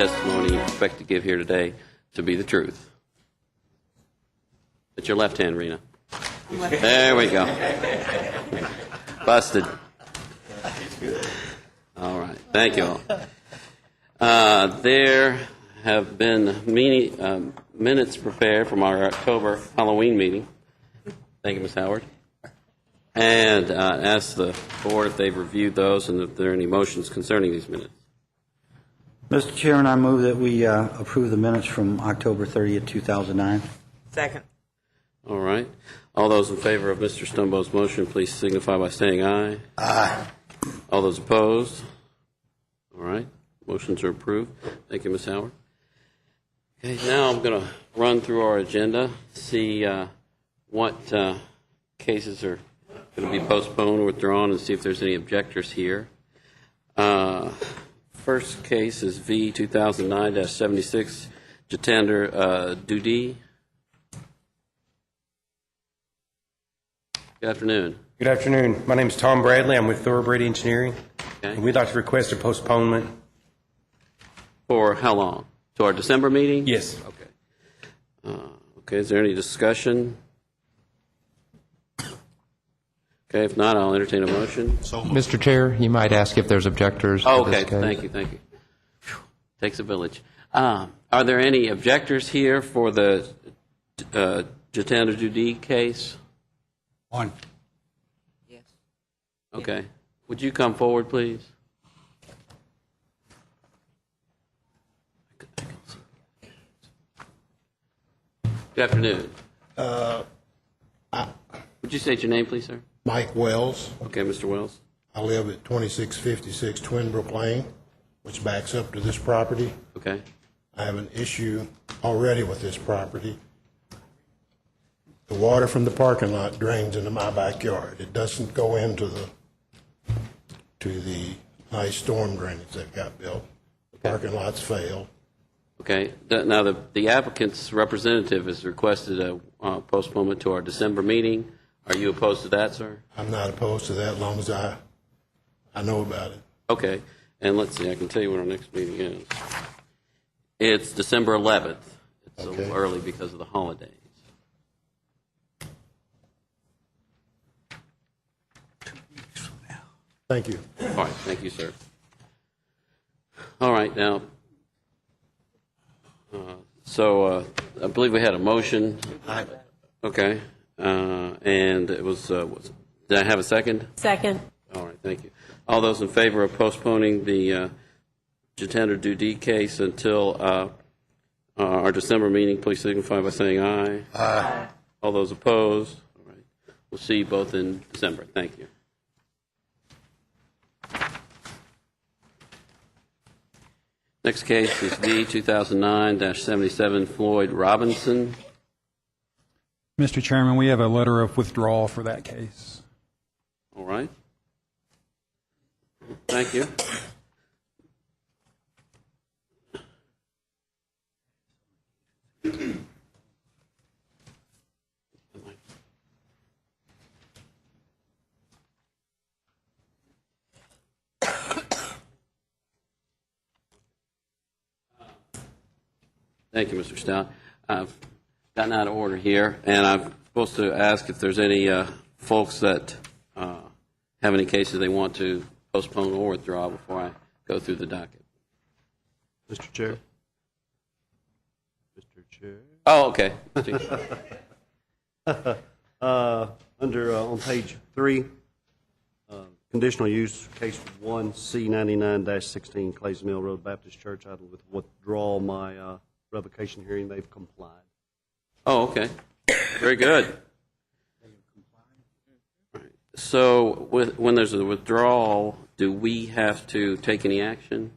testimony you expect to give here today to be the truth. It's your left hand, Rena. There we go. Busted. All right. Thank you all. There have been many minutes prepared from our October Halloween meeting. Thank you, Ms. Howard. And ask the board if they've reviewed those and if there are any motions concerning these minutes. Mr. Chairman, I move that we approve the minutes from October 30th, 2009. Second. All right. All those in favor of Mr. Stumbo's motion, please signify by saying aye. Aye. All those opposed? All right. Motions are approved. Thank you, Ms. Howard. Okay, now I'm going to run through our agenda, see what cases are going to be postponed or withdrawn, and see if there's any objectors here. First case is V 2009-76, Jitender Dudi. Good afternoon. Good afternoon. My name is Tom Bradley. I'm with Thoroughbred Engineering. Okay. And we'd like to request a postponement. For how long? To our December meeting? Yes. Okay. Okay, is there any discussion? Okay, if not, I'll entertain a motion. Mr. Chair, you might ask if there's objectors to this Okay, case. thank you. Whew, takes a village. Are there any objectors here for the Jitender Dudi case? One. Yes. Okay. Would you come forward, please? Good afternoon. Would you state your name, please, sir? Mike Wells. Okay, Mr. Wells. I live at 2656 Twinbrook Lane, which backs up to this property. Okay. I have an issue already with this property. The water from the parking lot drains into my backyard. It doesn't go into the nice storm drainage they've got built. The parking lots fail. Okay. Now, the applicant's representative has requested a postponement to our December meeting. Are you opposed to that, sir? I'm not opposed to that as long as I know about it. Okay. And let's see, I can tell you when our next meeting is. It's December 11th. It's a Okay. little early because of the holidays. Thank you. All right. Thank you, sir. All right. Now, so I believe we had a motion. Okay. And it was, did I have a second? Second. All right, thank you. All those in favor of postponing the Jitender Dudi case until our December meeting, please signify by saying aye. Aye. All those opposed? All right. We'll see you both in December. Thank you. Next case is D 2009-77 Floyd Robinson. Mr. Chairman, we have a letter of withdrawal for that case. All right. Thank you. Thank you, Mr. Stout. I've gotten out of order here, and I'm supposed to ask if there's any folks that have any cases they want to postpone or withdraw before I go through the docket. Mr. Chair. Mr. Chair. Oh, okay. On page 3, conditional use, case 1C99-16, Clays Mill Road Baptist Church. I would withdraw my revocation hearing. They've complied. Oh, okay. Very good. Right. So when there's a withdrawal, do we have to take any action?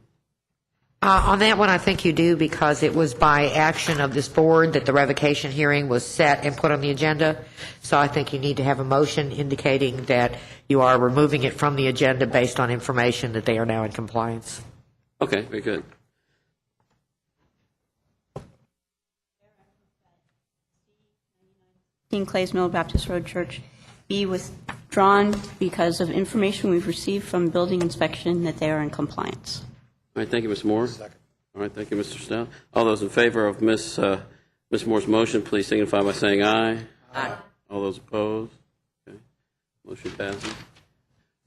On that one, I think you do, because it was by action of this board that the revocation hearing was set and put on the agenda. So I think you need to have a motion indicating that you are removing it from the agenda based on information that they are now in compliance. Okay, very good. Clays Mill Baptist Road Church be withdrawn because of information we've received from building inspection that they are in compliance. All right, thank you, Ms. Moore. All right, thank you, Mr. Stout. All those in favor of Ms. Moore's motion, please signify by saying aye. Aye. All those opposed? Okay. Motion passes.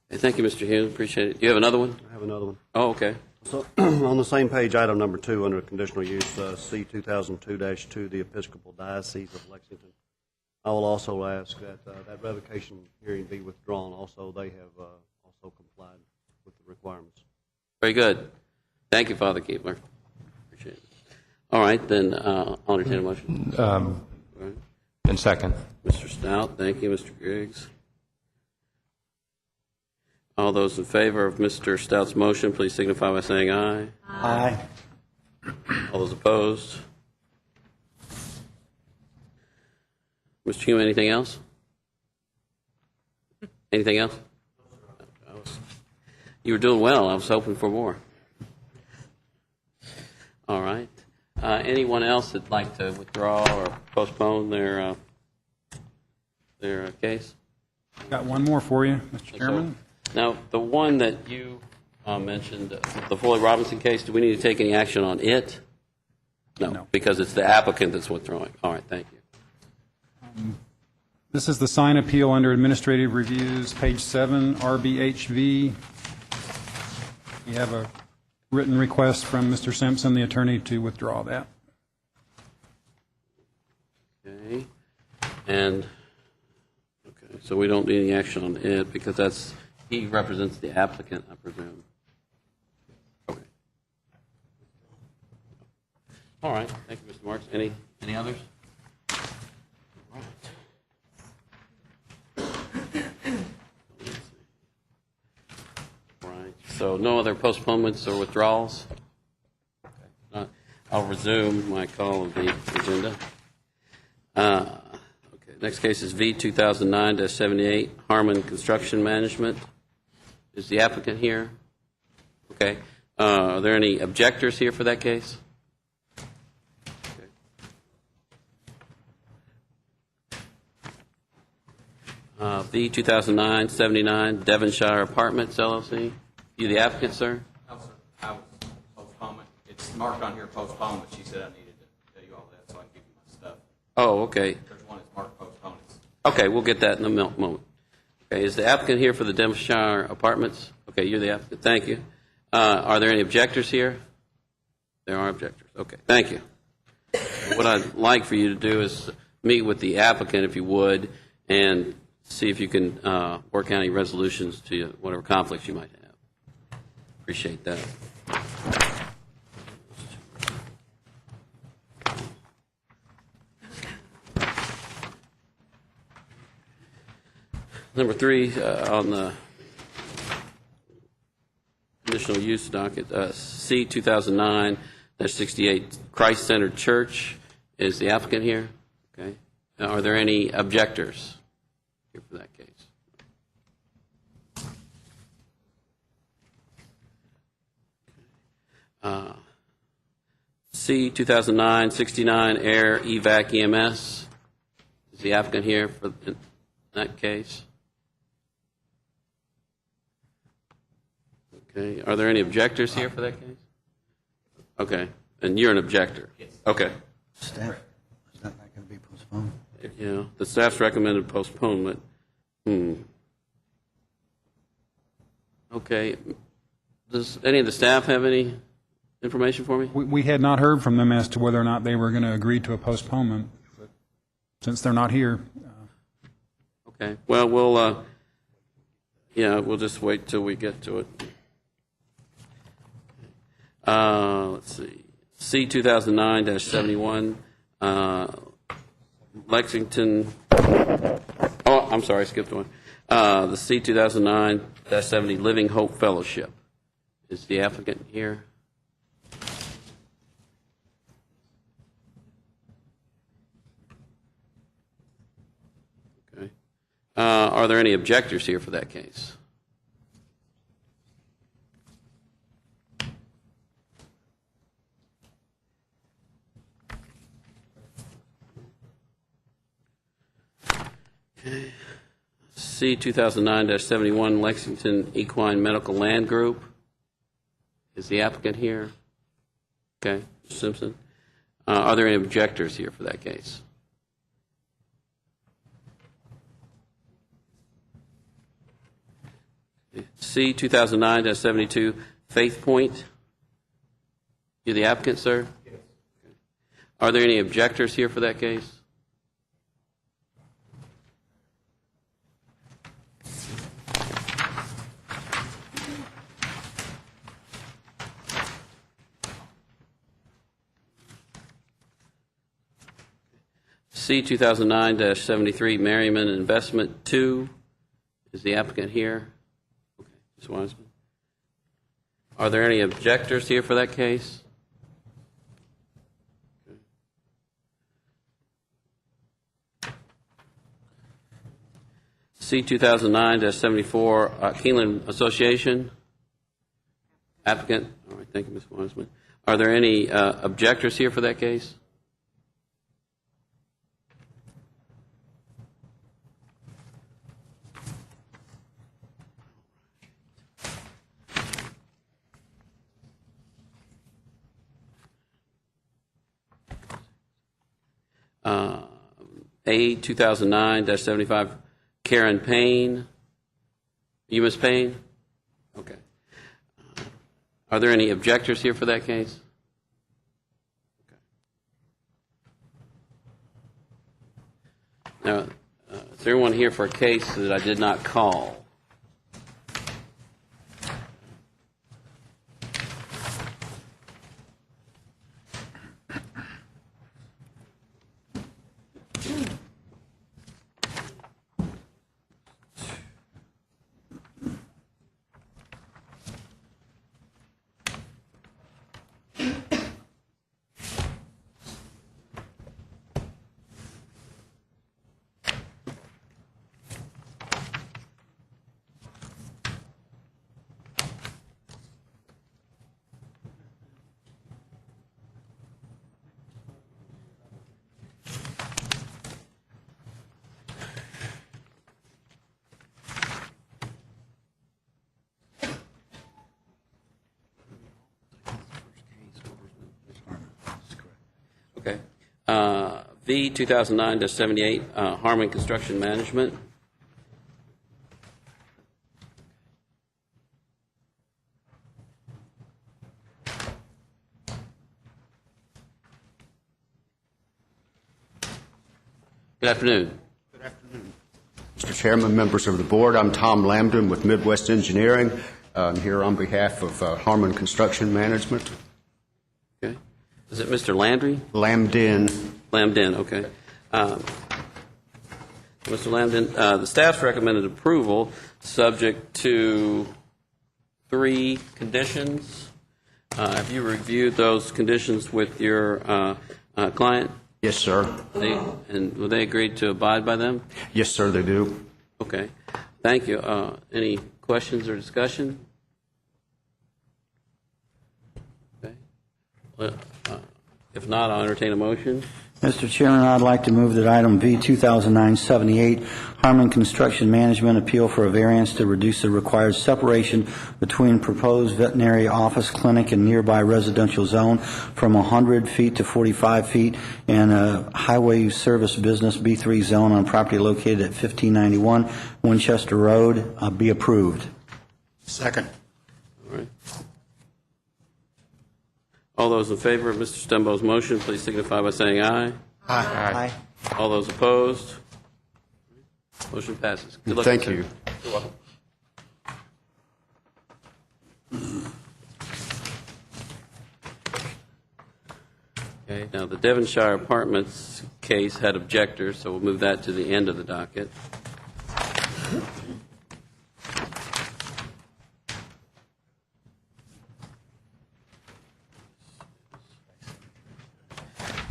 Hey, thank you, Mr. Hughes. Appreciate it. You have another one? I have another one. Oh, okay. So, on the same page, item number 2, under conditional use, C 2002-2, the Episcopal Diocese of Lexington. I will also ask that that revocation hearing be withdrawn. Also, they have also complied with the requirements. Very good. Thank you, Father Keebler. Appreciate it. All right, then I'll entertain a motion. All right. And second. Mr. Stout, thank you. Mr. Griggs. All those in favor of Mr. Stout's motion, please signify by saying aye. Aye. All those opposed? Mr. Hume, anything else? Anything else? You were doing well. I was hoping for more. All right. Anyone else that'd like to withdraw or postpone their case? Got one more for you, Mr. Chairman. Now, the one that you mentioned, the Floyd Robinson case, do we need to take any action on it? No, because it's the applicant that's withdrawing. All right, thank you. This is the sign appeal under administrative reviews, page 7, RBHV. We have a written request from Mr. Simpson, the attorney, to withdraw that. Okay. And, okay, so we don't need any action on it because he represents the applicant, I presume. Okay. All right, thank you, Mr. Marks. Any others? All right, so no other postponements or withdrawals? Okay. I'll resume my call of the agenda. Okay, next case is V 2009-78, Harmon Construction Management. Is the applicant here? Okay. Are there any objectors here for that case? Okay. V 2009-79, Devonshire Apartments, LLC. You the applicant, sir? No, sir. I was postponement. It's marked on here postponement. She said I needed to tell you all that so I can give you my stuff. Oh, okay. There's one that's marked postponements. Okay, we'll get that in a moment. Okay, is the applicant here for the Devonshire Apartments? Okay, you're the applicant. Thank you. Are there any objectors here? There are objectors. Okay, thank you. What I'd like for you to do is meet with the applicant, if you would, and see if you can work out any resolutions to whatever conflicts you might have. Appreciate that. Number 3 on the conditional use docket, C 2009-68, Christ-Centered Church. Is the applicant here? Okay. Are there any objectors here for that case? C 2009-69, Air Evac EMS. Is the applicant here for that case? Okay. Are there any objectors here for that case? Okay. And you're an objector? Yes. Okay. Staff, is that not going to be postponed? Yeah. The staff's recommended postponement. Okay. Does any of the staff have any information for me? We had not heard from them as to whether or not they were going to agree to a postponement, but since they're not here. Okay. Well, we'll just wait till we get to it. Let's see. C 2009-71, Lexington. Oh, I'm sorry, I skipped one. The C 2009-70 Living Hope Fellowship. Is the applicant here? Okay. Are there any objectors here for that case? Okay. C 2009-71 Lexington Equine Medical Land Group. Is the applicant here? Okay, Mr. Simpson. Are there any objectors here for that case? C, 2009-72, Faith Point. You the applicant, sir? Yes. Are there any objectors here for that case? C, 2009-73, Merriman Investment 2. Is the applicant here? Okay, Ms. Wiseman. Are there any objectors here for that case? C, 2009-74, Keeneland Association. Applicant. All right, thank you, Ms. Wiseman. Are there any objectors here for that case? A, 2009-75, Karen Payne. You, Ms. Payne? Okay. Are there any objectors here for that case? Okay. Now, is there anyone here for a case that I did not call? Okay. V, 2009-78, Harmon Construction Management. Good afternoon. Good afternoon. Mr. Chairman, members of the board, I'm Tom Lambden with Midwest Engineering. I'm here on behalf of Harmon Construction Management. Okay. Is it Mr. Landry? Lambden. Lambden, okay. Mr. Lambden, the staff's recommended approval subject to 3 conditions. Have you reviewed those conditions with your client? Yes, sir. And will they agree to abide by them? Yes, sir, they do. Okay. Thank you. Any questions or discussion? Okay. Well, if not, I'll entertain a motion. Mr. Chairman, I'd like to move that item V, 2009-78, Harmon Construction Management appeal for a variance to reduce the required separation between proposed veterinary office clinic and nearby residential zone from 100 feet to 45 feet and a highway service business B3 zone on property located at 1591 Winchester Road be approved. Second. All right. All those in favor of Mr. Stembo's motion, please signify by saying aye. Aye. All those opposed? Motion passes. Good luck. Thank sir. you. You're welcome. Okay, now the Devonshire Apartments case had objectors, so we'll move that to the end of the docket.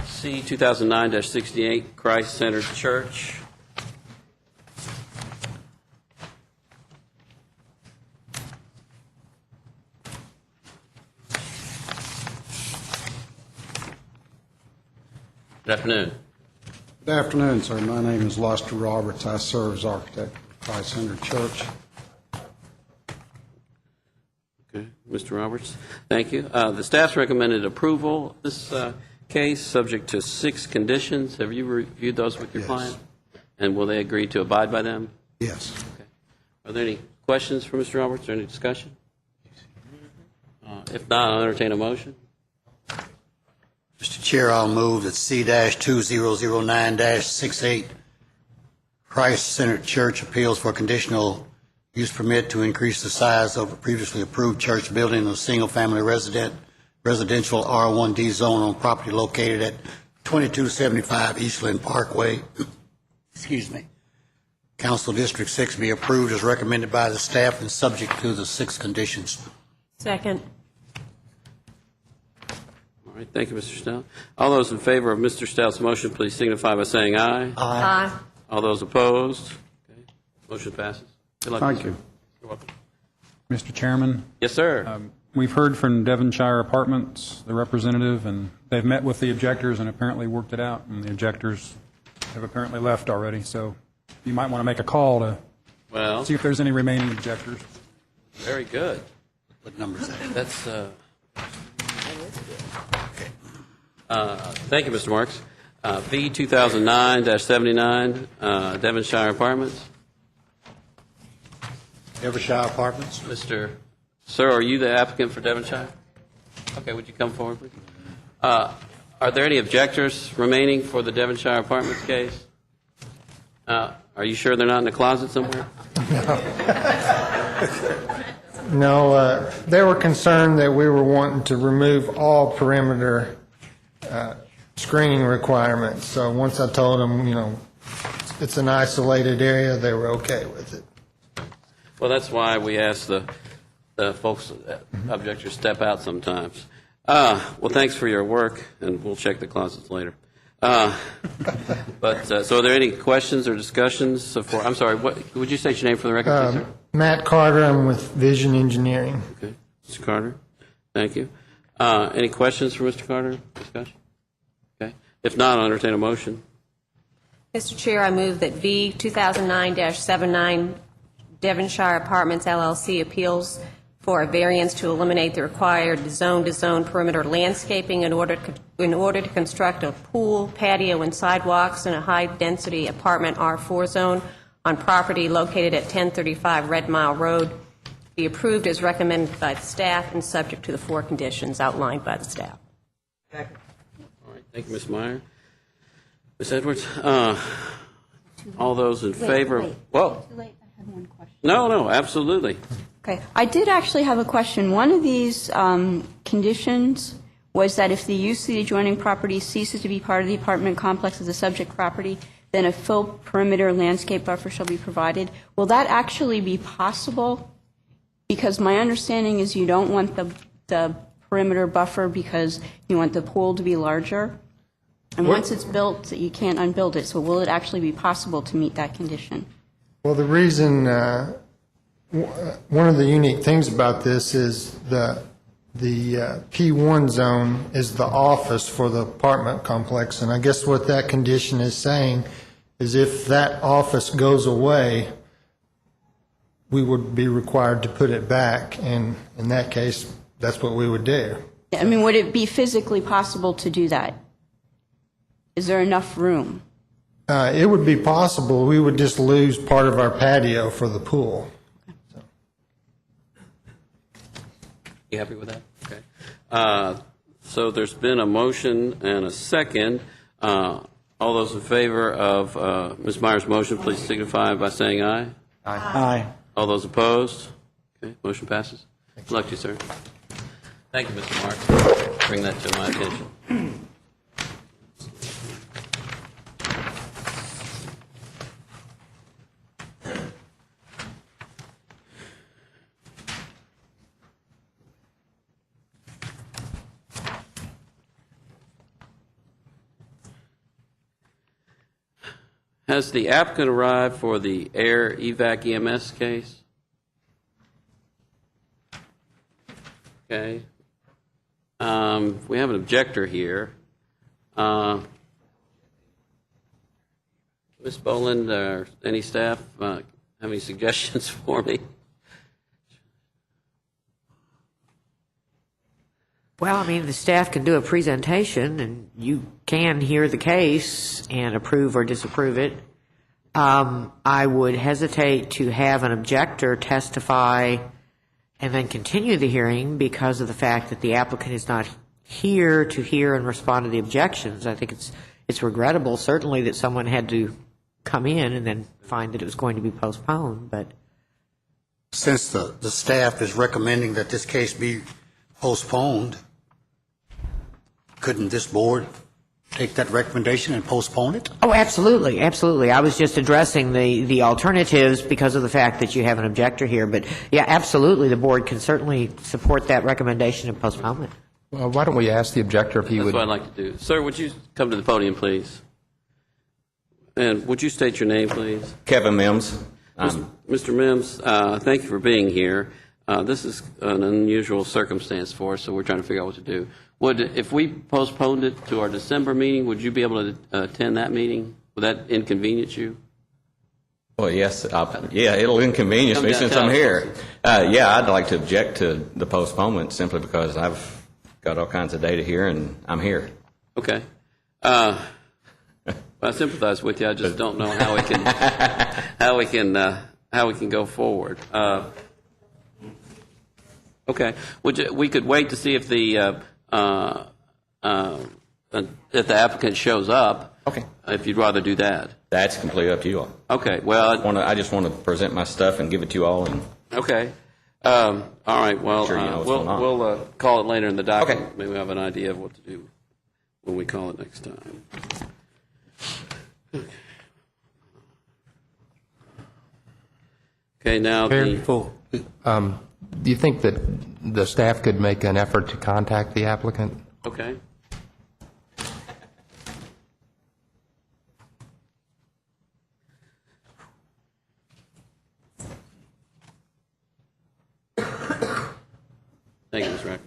C, 2009-68, Christ Centered Church. Good afternoon. Good afternoon, sir. My name is Lester Roberts. I serve as architect at Christ Centered Church. Okay. Mr. Roberts. Thank you. The staff's recommended approval of this case, subject to 6 conditions. Have you reviewed those with your client? And will they agree to abide by them? Yes. Okay. Are there any questions for Mr. Roberts or any discussion? If not, I'll entertain a motion. Mr. Chair, I'll move that C-2009-68 Christ Centered Church appeals for conditional use permit to increase the size of a previously approved church building in a single-family residential R1D zone on property located at 2275 Eastland Parkway. Excuse me. Council District 6 be approved as recommended by the staff and subject to the 6 conditions. Second. All right, thank you, Mr. Stout. All those in favor of Mr. Stout's motion, please signify by saying aye. Aye. All those opposed? Okay. Motion passes. Good luck. Thank Mr. you. You're welcome. Mr. Chairman, Yes, sir. we've heard from Devonshire Apartments, the representative, and they've met with the objectors and apparently worked it out, and the objectors have apparently left already, so you might want to make a call to Well, see if there's any remaining objectors. very good. What number is that? That's, thank you, Mr. Marks. V 2009-79, Devonshire Apartments. Devonshire Apartments. Sir, are you the applicant for Devonshire? Okay, would you come forward, please? Are there any objectors remaining for the Devonshire Apartments case? Are you sure they're not in the closet somewhere? No, they were concerned that we were wanting to remove all perimeter screening requirements. So once I told them, it's an isolated area, they were okay with it. Well, that's why we ask the folks, objectors, step out sometimes. Well, thanks for your work, and we'll check the closets later. So are there any questions or discussions? I'm sorry, what would you state your name for the record, please, sir? Matt Carter, I'm with Vision Engineering. Okay, Mr. Carter, thank you. Any questions for Mr. Carter? Discussion? Okay. If not, I'll entertain a motion. Mr. Chair, I move that V 2009-79 Devonshire Apartments LLC appeals for a variance to eliminate the required zone-to-zone perimeter landscaping in order to construct a pool, patio, and sidewalks in a high-density apartment R4 zone on property located at 1035 Red Mile Road, be approved as recommended by the staff and subject to the 4 conditions outlined by the staff. All right, thank you, Ms. Meyer. Ms. Edwards, all those in favor? Whoa. Too late. I had one question. No, absolutely. Okay. I did actually have a question. One of these conditions was that if the use of the adjoining property ceases to be part of the apartment complex as a subject property, then a full perimeter landscape buffer shall be provided. Will that actually be possible? Because my understanding is you don't want the perimeter buffer because you want the pool to be larger. And once it's built, you can't unbuild it. So will it actually be possible to meet that condition? Well, the reason, one of the unique things about this is the P1 zone is the office for the apartment complex, and I guess what that condition is saying is if that office goes away, we would be required to put it back, and in that case, that's what we would do. I mean, would it be physically possible to do that? Is there enough room? It would be possible. We would just lose part of our patio for the pool. You happy with that? Okay. So there's been a motion and a second. All those in favor of Ms. Meyer's motion, please signify by saying aye. Aye. All those opposed? Okay, motion passes. Good luck to you, sir. Thank you, Mr. Marks. Bring that to my attention. Has the applicant arrived for the air evac EMS case? Okay. We have an objector here. Ms. Boland, or any staff have any suggestions for me? Well, I mean, the staff can do a presentation, and you can hear the case and approve or disapprove it. I would hesitate to have an objector testify and then continue the hearing because of the fact that the applicant is not here to hear and respond to the objections. I think it's regrettable, certainly, that someone had to come in and then find that it was going to be postponed, but... Since the staff is recommending that this case be postponed, couldn't this board take that recommendation and postpone it? Oh, absolutely, absolutely. I was just addressing the alternatives because of the fact that you have an objector here. But, yeah, absolutely, the board can certainly support that recommendation of postponement. Well, why don't we ask the objector if he That's would... what I'd like to do. Sir, would you come to the podium, please? And would you state your name, please? Kevin Mims. Mr. Mims, thank you for being here. This is an unusual circumstance for us, so we're trying to figure out what to do. If we postponed it to our December meeting, would you be able to attend that meeting? Would that inconvenience you? Well, yes. Yeah, it'll inconvenience me since I'm here. Yeah, I'd like to object to the postponement simply because I've got all kinds of data here and I'm here. Okay. I sympathize with you. I just don't know how we can go forward. Okay. We could wait to see if the applicant shows up. Okay. If you'd rather do that. That's completely up to you all. Okay. Well, I just want to present my stuff and give it to you all. And okay. All right. Well, sure you know what's going on. we'll call it later in the document. Okay. Maybe we have an idea of what to do when we call it next time. Okay. Now do you think that the staff could make an effort to contact the applicant? Okay. Thank you, Ms. Rackers.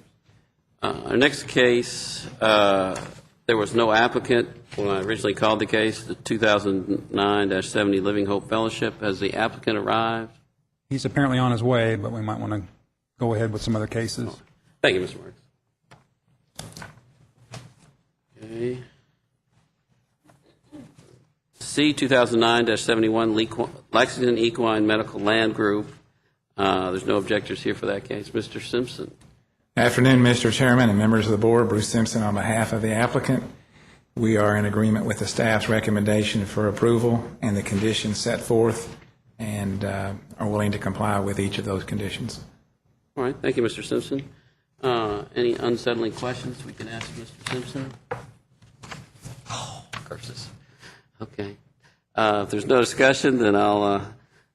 Our next case, there was no applicant when I originally called the case, the 2009-70 Living Hope Fellowship. Has the applicant arrived? He's apparently on his way, but we might want to go ahead with some other cases. Thank you, Mr. Marks. Okay. C 2009-71 Lexington Equine Medical Land Group. There's no objectors here for that case. Mr. Simpson. Afternoon, Mr. Chairman and members of the board. Bruce Simpson on behalf of the applicant. We are in agreement with the staff's recommendation for approval and the conditions set forth, and are willing to comply with each of those conditions. All right. Thank you, Mr. Simpson. Any unsettling questions we can ask Mr. Simpson? Oh, curses. Okay. If there's no discussion, then I'll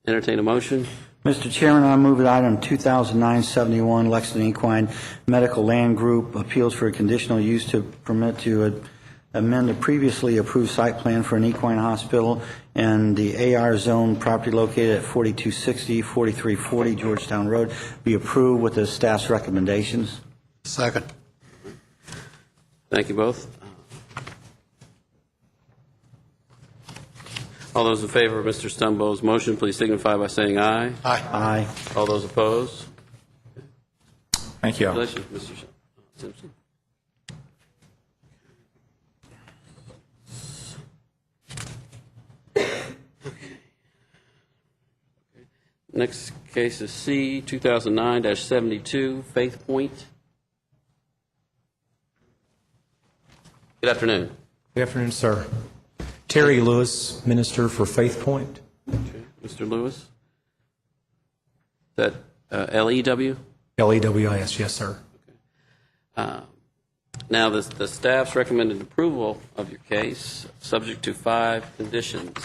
entertain a motion. Mr. Chairman, I move that item 2009-71 Lexington Equine Medical Land Group appeals for a conditional use to permit to amend the previously approved site plan for an equine hospital and the AR zone property located at 4260, 4340 Georgetown Road be approved with the staff's recommendations. Second. Thank you both. All those in favor of Mr. Stumbo's motion, please signify by saying aye. Aye. Aye. All those opposed? Thank you all. Congratulations, Mr. Simpson. Next case is C 2009-72 Faith Point. Good afternoon. Good afternoon, sir. Terry Lewis, Minister for Faith Point. Okay. Mr. Lewis? Is that LEW? LEWIS, yes, sir. Now, the staff's recommended approval of your case, subject to 5 conditions.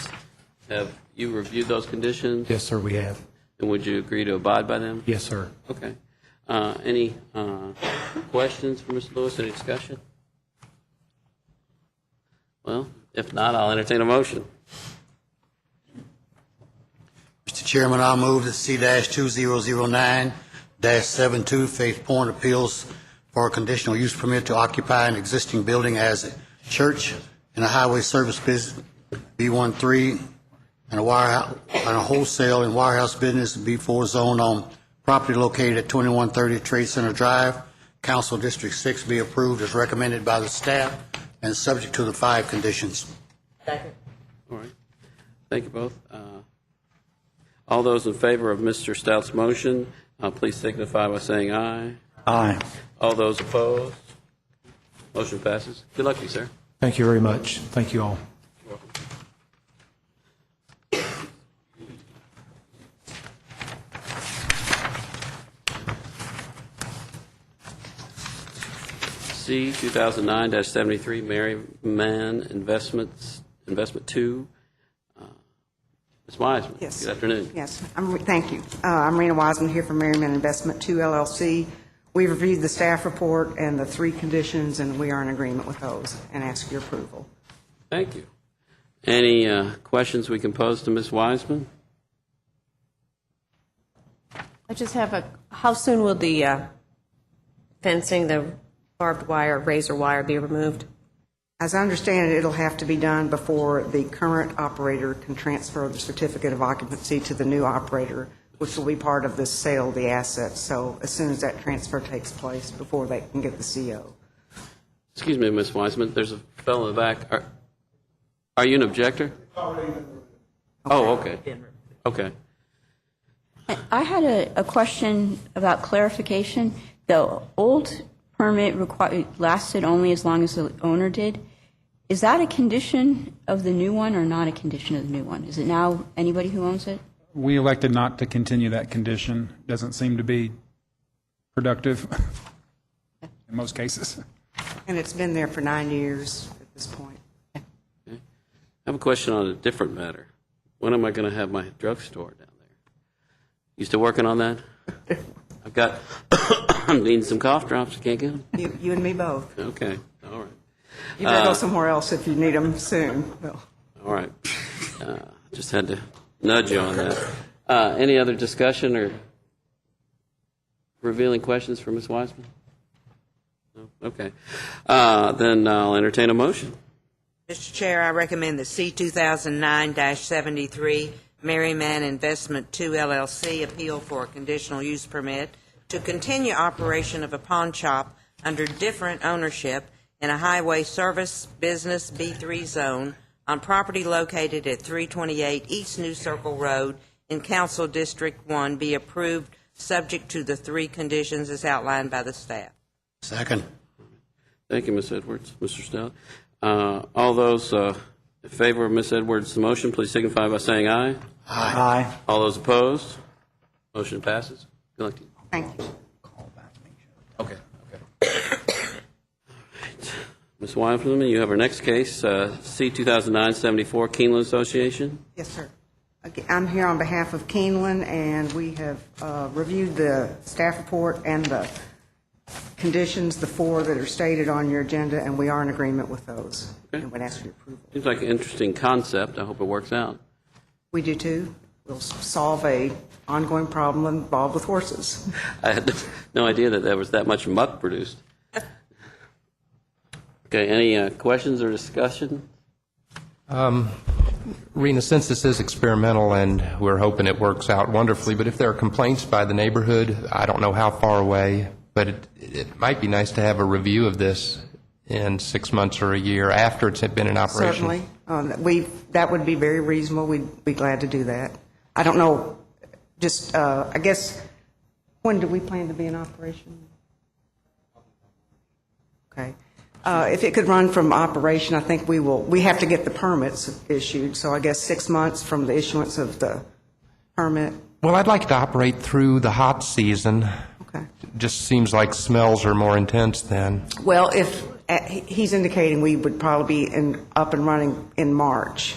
Have you reviewed those conditions? Yes, sir, we have. And would you agree to abide by them? Yes, sir. Okay. Any questions for Mr. Lewis? Any discussion? Well, if not, I'll entertain a motion. Mr. Chairman, I'll move that C-2009-72 Faith Point appeals for a conditional use permit to occupy an existing building as a church and a highway service business, B13, and a wholesale and warehouse business, B4 zone on property located at 2130 Trade Center Drive, Council District 6 be approved as recommended by the staff and subject to the 5 conditions. All right. Thank you both. All those in favor of Mr. Stout's motion, please signify by saying aye. Aye. All those opposed? Motion passes. Good luck to you, sir. Thank you very much. Thank you all. C 2009-73 Merryman Investment 2. Ms. Wiseman. Yes. Good afternoon. Yes, thank you. I'm Rena Wiseman here from Merriman Investment 2 LLC. We reviewed the staff report and the 3 conditions, and we are in agreement with those and ask your approval. Thank you. Any questions we can pose to Ms. Wiseman? I just have how soon will the fencing, the barbed wire, razor wire be removed? As I understand it, it'll have to be done before the current operator can transfer the certificate of occupancy to the new operator, which will be part of the sale of the assets. So as soon as that transfer takes place, before they can get the CO. Excuse me, Ms. Wiseman. There's a fellow in the back. Are you an objector? Oh, okay. Okay. I had a question about clarification. The old permit lasted only as long as the owner did. Is that a condition of the new one or not a condition of the new one? Is it now anybody who owns it? We elected not to continue that condition. Doesn't seem to be productive in most cases. And it's been there for 9 years at this point. Okay. I have a question on a different matter. When am I going to have my drugstore down there? You still working on that? I've got I'm needing some cough drops. Can't get them. You and me both. Okay. All right. You better go somewhere else if you need them soon. Well. All right. Just had to nudge you on that. Any other discussion or revealing questions for Ms. Wiseman? No? Okay. Then I'll entertain a motion. Mr. Chair, I recommend that C 2009-73 Merryman Investment 2 LLC appeal for a conditional use permit to continue operation of a pawn shop under different ownership in a highway service business B3 zone on property located at 328 East New Circle Road in Council District 1 be approved subject to the 3 conditions as outlined by the staff. Second. Thank you, Ms. Edwards. Mr. Stout. All those in favor of Ms. Edwards' motion, please signify by saying aye. Aye. All those opposed? Motion passes. Good luck to you. Thank you. Okay. Ms. Wiseman, you have our next case, C 2009-74 Keeneland Association. Yes, sir. I'm here on behalf of Keeneland, and we have reviewed the staff report and the conditions, the 4 that are stated on your agenda, and we are in agreement with those. Okay. And would ask for your approval. Seems like an interesting concept. I hope it works out. We do too. We'll solve a ongoing problem involved with horses. I had no idea that there was that much muck produced. Okay, any questions or discussion? Rena, since this is experimental and we're hoping it works out wonderfully, but if there are complaints by the neighborhood, I don't know how far away, but it might be nice to have a review of this in 6 months or a year after it's been in operation. Certainly. That would be very reasonable. We'd be glad to do that. I don't know, just, I guess, when do we plan to be in operation? Okay. If it could run from operation, I think we have to get the permits issued, so I guess 6 months from the issuance of the permit. Well, I'd like to operate through the hot season. Okay. It just seems like smells are more intense then. Well, if he's indicating we would probably be up and running in March.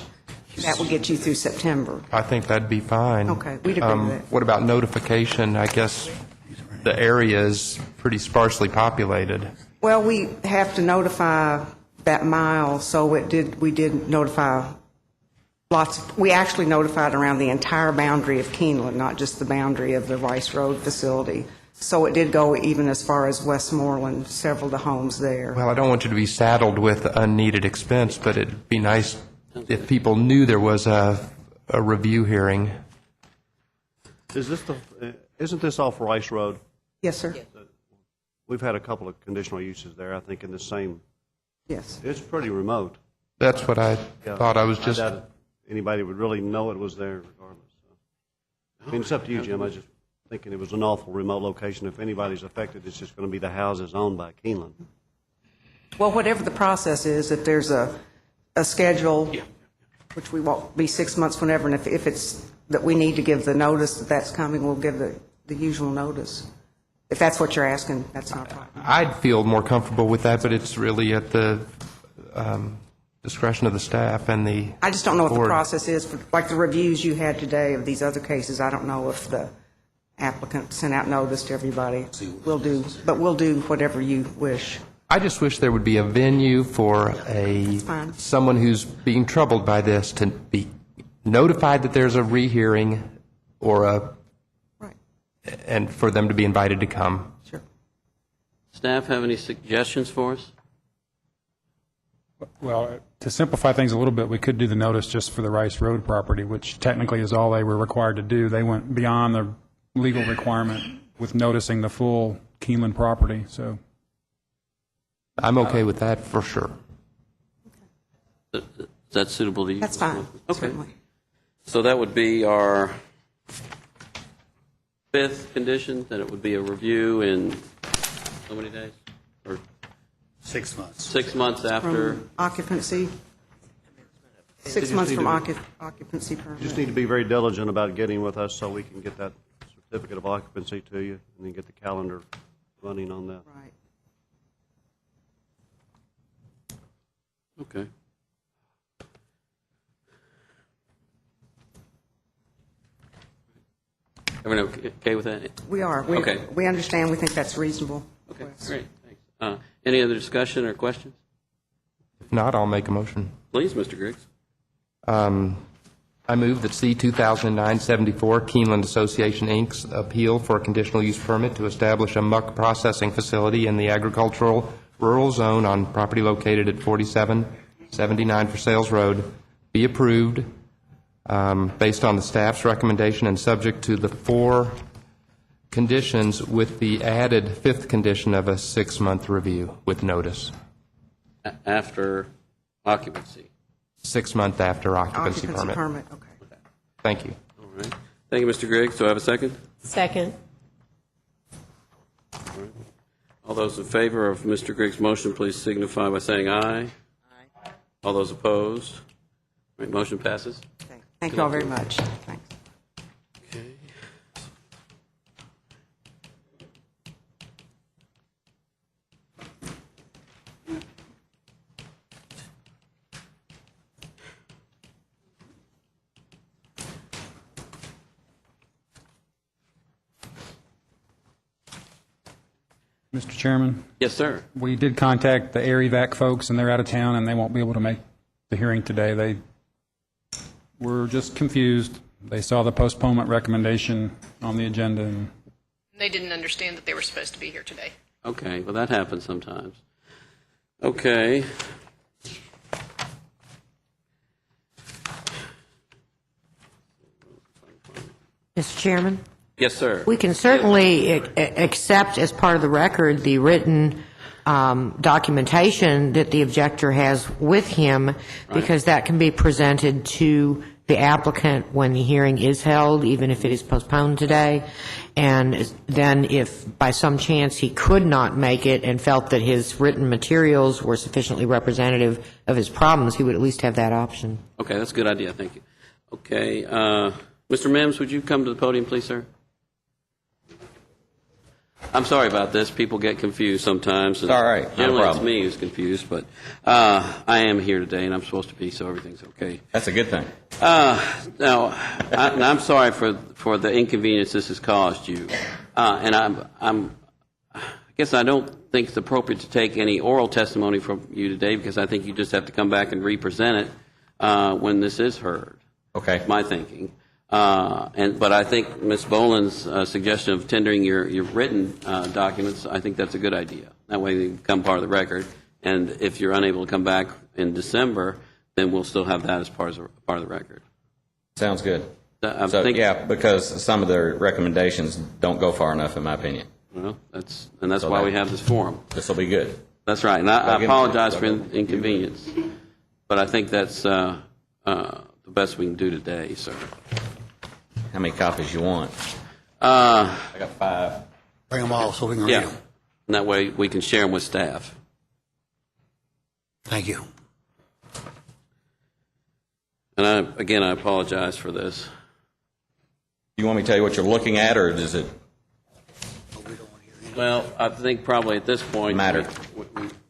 That would get you through September. I think that'd be fine. Okay, we'd agree with that. What about notification? I guess the area is pretty sparsely populated. Well, we have to notify that mile, so we did notify we actually notified around the entire boundary of Keeneland, not just the boundary of the Rice Road facility. So it did go even as far as Westmoreland, several of the homes there. Well, I don't want you to be saddled with unneeded expense, but it'd be nice if people knew there was a review hearing. Isn't this off Rice Road? Yes, sir. We've had a couple of conditional uses there, I think, in the same, Yes. it's pretty remote. That's what I Yeah. thought. I was just, doubt anybody would really know it was there regardless. I mean, it's up to you, Jim. I was just thinking it was an awful remote location. If anybody's affected, it's just going to be the houses owned by Keeneland. Well, whatever the process is, if there's a schedule, which we won't be 6 months whenever, and if it's that we need to give the notice that that's coming, we'll give the usual notice. If that's what you're asking, that's not a problem. I'd feel more comfortable with that, but it's really at the discretion of the staff and the I just don't know what the board. process is, for, like the reviews you had today of these other cases. I don't know if the applicant sent out notice to everybody. We'll do whatever you wish. I just wish there would be a venue for fine. someone who's being troubled by this to be notified that there's a rehearing or and for them to be invited to come. Sure. Staff have any suggestions for us? Well, to simplify things a little bit, we could do the notice just for the Rice Road property, which technically is all they were required to do. They went beyond the legal requirement with noticing the full Keeneland property, so. I'm okay with that for sure. Is that suitable to you? That's fine. Okay. Certainly. So that would be our fifth condition, that it would be a review in how many days? Or 6 months. 6 months after? From occupancy, 6 just months need from to- occupancy permit. You just need to be very diligent about getting with us so we can get that certificate of occupancy to you and then get the calendar running on that. Right. Okay. Everyone okay with that? We are. Okay. We understand. We think that's reasonable. Okay, great, thanks. Any other discussion or questions? If not, I'll make a motion. Please, Mr. Griggs. I move that C 2009-74, Keeneland Association, Inc.'s appeal for a conditional use permit to establish a muck processing facility in the agricultural rural zone on property located at 4779 for Sales Road be approved based on the staff's recommendation and subject to the 4 conditions with the added 5th condition of a 6-month review with notice. After occupancy. 6 months after occupancy Occupancy permit. permit, okay. Thank you. All right. Thank you, Mr. Griggs. Do I have a second? Second. All those in favor of Mr. Griggs' motion, please signify by saying aye. Aye. All those opposed? All right, motion passes. Okay. Thank you all very much. Thanks. Okay. Mr. Chairman, Yes, sir. we did contact the Air Evac folks, and they're out of town, and they won't be able to make the hearing today. They were just confused. They saw the postponement recommendation on the agenda, and They didn't understand that they were supposed to be here today. Okay, well, that happens sometimes. Okay. Mr. Chairman? Yes, sir. We can certainly accept as part of the record the written documentation that the objector has with him, because that can be presented to the applicant when the hearing is held, even if it is postponed today. And then if by some chance he could not make it and felt that his written materials were sufficiently representative of his problems, he would at least have that option. Okay, that's a good idea. Thank you. Okay. Mr. Mims, would you come to the podium, please, sir? I'm sorry about this. People get confused sometimes. It's all right. Not a Generally, it's problem. me who's confused, but I am here today, and I'm supposed to be, so everything's okay. That's a good thing. Now, I'm sorry for the inconvenience this has caused you, and I guess I don't think it's appropriate to take any oral testimony from you today, because I think you just have to come back and represent it when this is heard. Okay. That's my thinking. But I think Ms. Boland's suggestion of tendering your written documents, I think that's a good idea. That way they become part of the record. And if you're unable to come back in December, then we'll still have that as part of the record. Sounds good. I So, think- yeah, because some of their recommendations don't go far enough, in my opinion. Well, that's So why that- we have this forum. This will be good. That's right, and I I'll give apologize him- for inconvenience, but I think that's the best we can do today, sir. How many copies you want? I got 5. Bring them all so we can read Yeah, them. and that way we can share them with staff. Thank you. And I apologize for this. You want me to tell you what you're looking at, or is it? Well, I think probably at this point. Matter.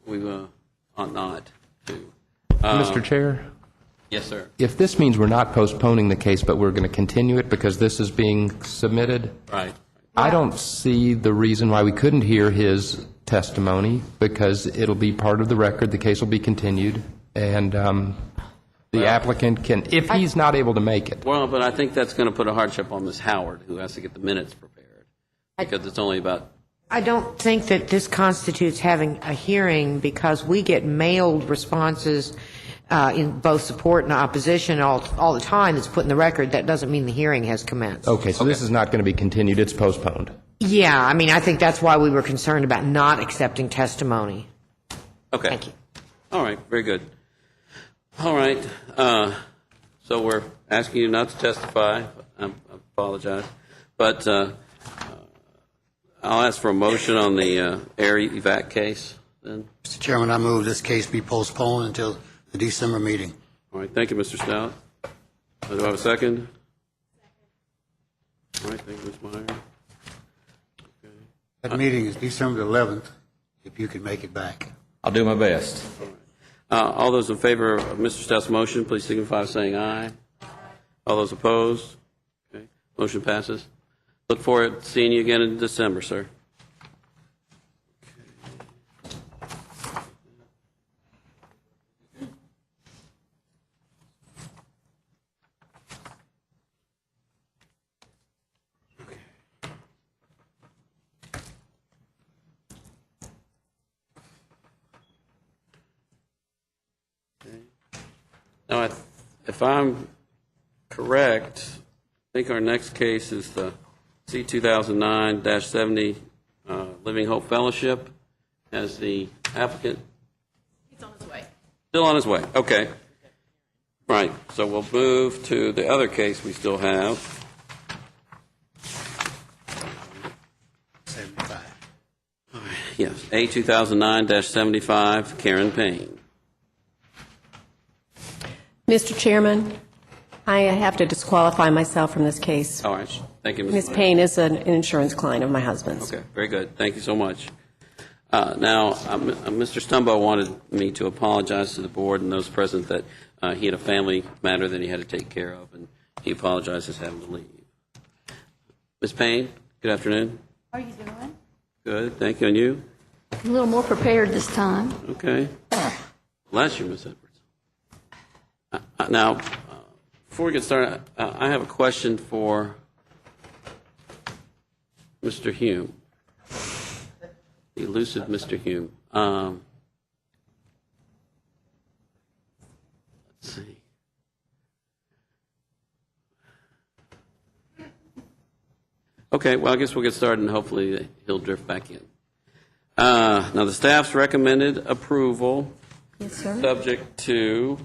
We ought not to. Mr. Chair? Yes, sir. If this means we're not postponing the case, but we're going to continue it because this is being submitted, Right. I don't see the reason why we couldn't hear his testimony, because it'll be part of the record, the case will be continued, and the applicant can, if he's not able to make it. Well, but I think that's going to put a hardship on Ms. Howard, who has to get the minutes prepared, because it's only about. I don't think that this constitutes having a hearing because we get mailed responses in both support and opposition all the time that's put in the record. That doesn't mean the hearing has commenced. Okay, so this is not going to be continued, it's postponed. Yeah, I mean, I think that's why we were concerned about not accepting testimony. Okay. Thank you. All right, very good. All right, so we're asking you not to testify. I apologize. But I'll ask for a motion on the air evac case then. Mr. Chairman, I move this case be postponed until the December meeting. All right, thank you, Mr. Stout. Do I have a second? All right, thank you, Ms. Meyer. That meeting is December 11th, if you can make it back. I'll do my best. All those in favor of Mr. Stout's motion, please signify by saying aye. All those opposed? Okay, motion passes. Look forward to seeing you again in December, sir. Now, if I'm correct, I think our next case is the C 2009-70 Living Hope Fellowship. As the applicant? He's on his way. Still on his way, okay. Right, so we'll move to the other case we still have. 75. Yes, A 2009-75, Karen Payne. Mr. Chairman, I have to disqualify myself from this case. All right, thank you, Ms. Ms. Payne is an insurance client of my husband's. Okay, very good. Thank you so much. Now, Mr. Stumbo wanted me to apologize to the board and those present that he had a family matter that he had to take care of, and he apologizes having to leave. Ms. Payne, good afternoon. How are you doing? Good, thank you. And you? A little more prepared this time. Okay. Bless you, Ms. Edwards. Now, before we get started, I have a question for Mr. Hume. The elusive Mr. Hume. Let's see. Okay, well, I guess we'll get started and hopefully he'll drift back in. Now, the staff's recommended approval. Yes, sir. Subject to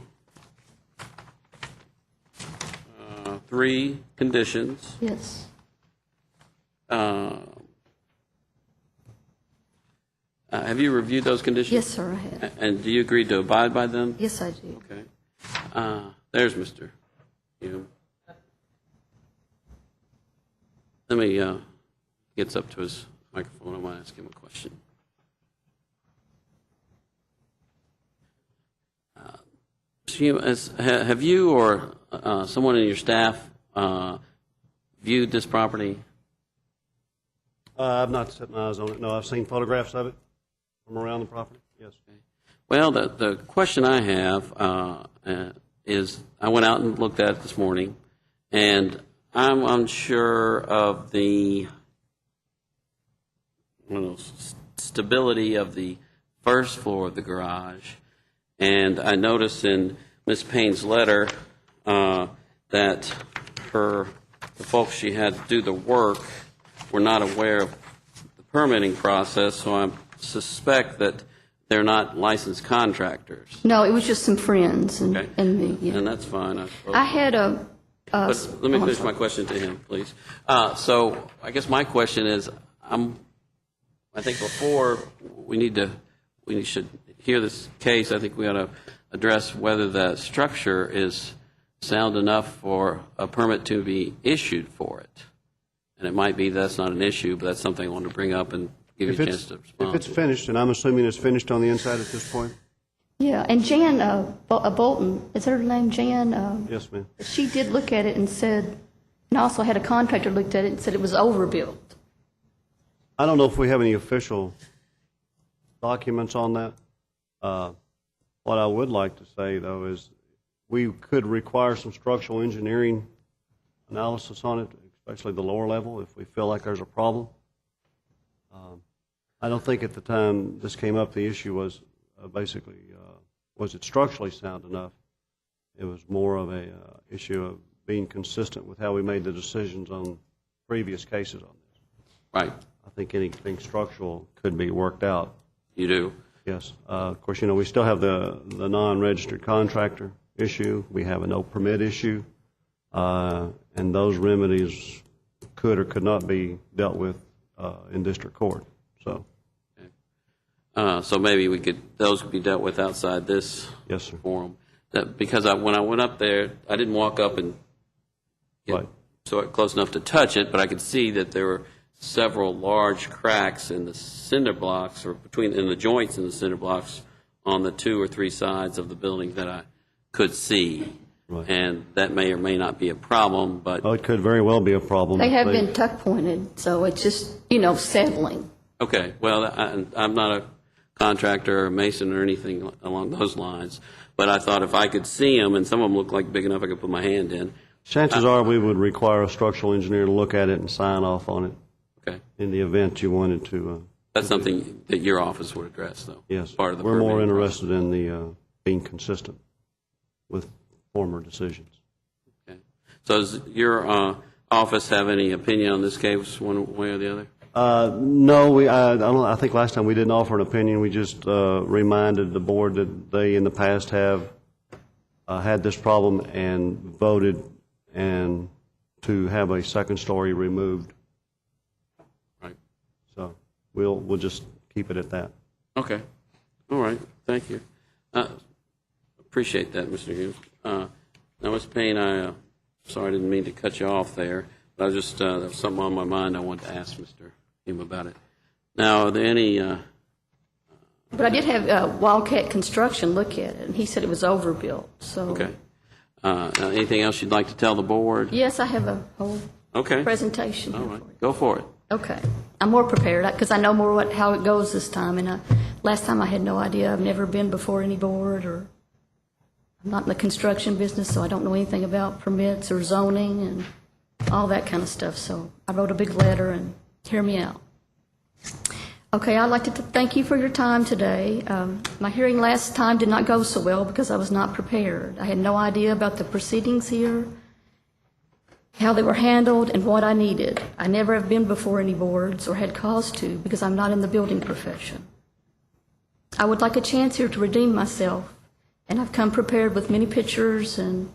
3 conditions. Yes. Have you reviewed those conditions? Yes, sir, I have. And do you agree to abide by them? Yes, I do. Okay. There's Mr. Hume. Let me gets up to his microphone. I want to ask him a question. Mr. Hume, have you or someone in your staff viewed this property? I've not set my eyes on it. No, I've seen photographs of it from around the property. Yes. Well, the question I have is, I went out and looked at it this morning, and I'm unsure of the stability of the first floor of the garage. And I noticed in Ms. Payne's letter that the folks she had to do the work were not aware of the permitting process, so I suspect that they're not licensed contractors. No, it was just some friends and, Okay. and me. Yeah. And that's fine, I suppose. I had a. But let me I'm finish sorry. my question to him, please. So I guess my question is, I think before we should hear this case, I think we ought to address whether the structure is sound enough for a permit to be issued for it. And it might be that's not an issue, but that's something I want to bring up and give you a chance to respond. If it's finished, and I'm assuming it's finished on the inside at this point? Yeah, and Jan Bolton, is her name Jan? Yes, ma'am. She did look at it and said, and also had a contractor looked at it and said it was overbuilt. I don't know if we have any official documents on that. What I would like to say, though, is we could require some structural engineering analysis on it, especially the lower level, if we feel like there's a problem. I don't think at the time this came up, the issue was basically, was it structurally sound enough? It was more of a issue of being consistent with how we made the decisions on previous cases on this. Right. I think anything structural could be worked out. You do? Yes. Of course, we still have the non-registered contractor issue. We have a no permit issue. And those remedies could or could not be dealt with in district court. So. So maybe those could be dealt with outside this forum. Because when I went up there, I didn't walk up and get close enough to touch it, but I could see that there were several large cracks in the cinder blocks, or in the joints in the cinder blocks on the 2 or 3 sides of the building that I could see. Right. And that may or may not be a problem, but... Oh, it could very well be a problem. They have been tuck pointed, so it's just, settling. Okay, well, I'm not a contractor or a mason or anything along those lines, but I thought if I could see them, and some of them look like big enough I could put my hand in. Chances are we would require a structural engineer to look at it and sign off on it. Okay. In the event you wanted to. That's something that your office would address, though. Yes. Part of the We're more permitting interested in the being consistent with former decisions. Okay. So does your office have any opinion on this case, one way or the other? No, I think last time we didn't offer an opinion. We just reminded the board that they in the past have had this problem and voted and to have a second story removed. Right. So we'll just keep it at that. Okay. All right. Thank you. Appreciate that, Mr. Hughes. Now, Ms. Payne, sorry, I didn't mean to cut you off there, but I was just there was something on my mind I wanted to ask Mr. Hume about it. Now, are there any? But I did have Wildcat Construction look at it, and he said it was overbuilt. So. Okay. Now, anything else you'd like to tell the board? Yes, I have a whole presentation. All right. Go for it. Okay. I'm more prepared because I know more how it goes this time. And last time I had no idea. I've never been before any board, or I'm not in the construction business, so I don't know anything about permits or zoning and all that kind of stuff. So I wrote a big letter and hear me out. Okay, I'd like to thank you for your time today. My hearing last time did not go so well because I was not prepared. I had no idea about the proceedings here, how they were handled, and what I needed. I never have been before any boards or had cause to because I'm not in the building profession. I would like a chance here to redeem myself, and I've come prepared with many pictures and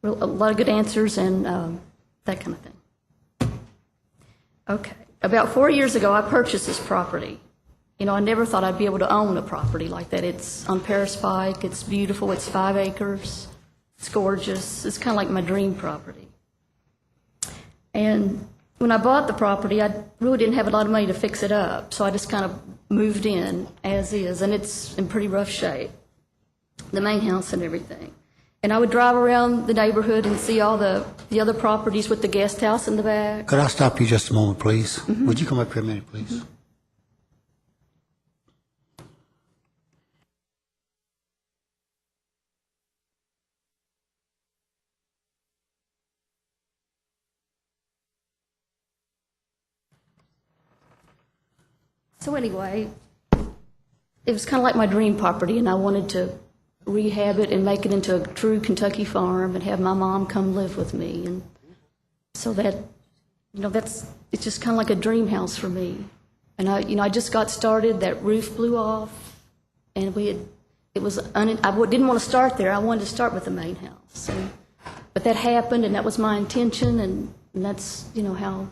a lot of good answers and that kind of thing. Okay. About 4 years ago, I purchased this property. I never thought I'd be able to own a property like that. It's on Paris Pike. It's beautiful. It's 5 acres. It's gorgeous. It's kind of like my dream property. And when I bought the property, I really didn't have a lot of money to fix it up, so I just kind of moved in as is, and it's in pretty rough shape, the main house and everything. And I would drive around the neighborhood and see all the other properties with the guest house in the back. Could I stop you just a moment, please? Mm-hmm. Would you come up here a minute, please? Mm-hmm. So anyway, it was kind of like my dream property, and I wanted to rehab it and make it into a true Kentucky farm and have my mom come live with me. And so that it's just kind of like a dream house for me. And I just got started, that roof blew off, and I didn't want to start there. I wanted to start with the main house. But that happened, and that was my intention, and that's, how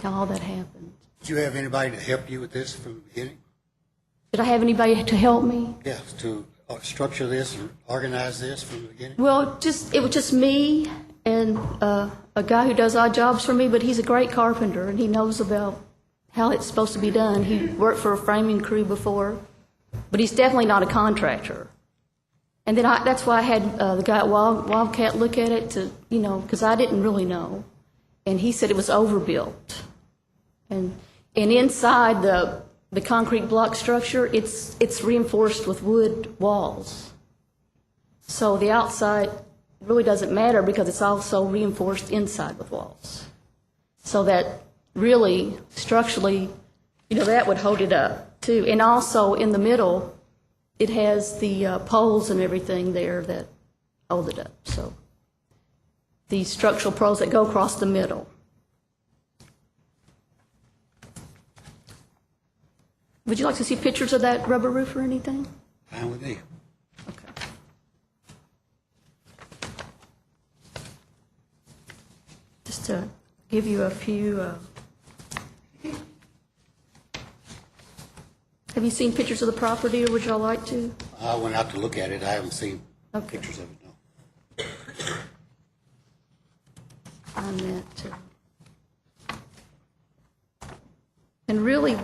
all that happened. Did you have anybody to help you with this from the beginning? Did I have anybody to help me? Yes, to structure this and organize this from the beginning? Well, it was just me and a guy who does odd jobs for me, but he's a great carpenter, and he knows about how it's supposed to be done. He worked for a framing crew before, but he's definitely not a contractor. And then that's why I had the guy at Wildcat look at it to, because I didn't really know. And he said it was overbuilt. And inside the concrete block structure, it's reinforced with wood walls. So the outside really doesn't matter because it's also reinforced inside with walls. So that really, structurally, that would hold it up too. And also in the middle, it has the poles and everything there that hold it up. So these structural poles that go across the middle. Would you like to see pictures of that rubber roof or anything? Fine with me. Okay. Just to give you a few. Have you seen pictures of the property, or would y'all like to? I went out to look at it. I haven't seen pictures of it, no. On that too. And really,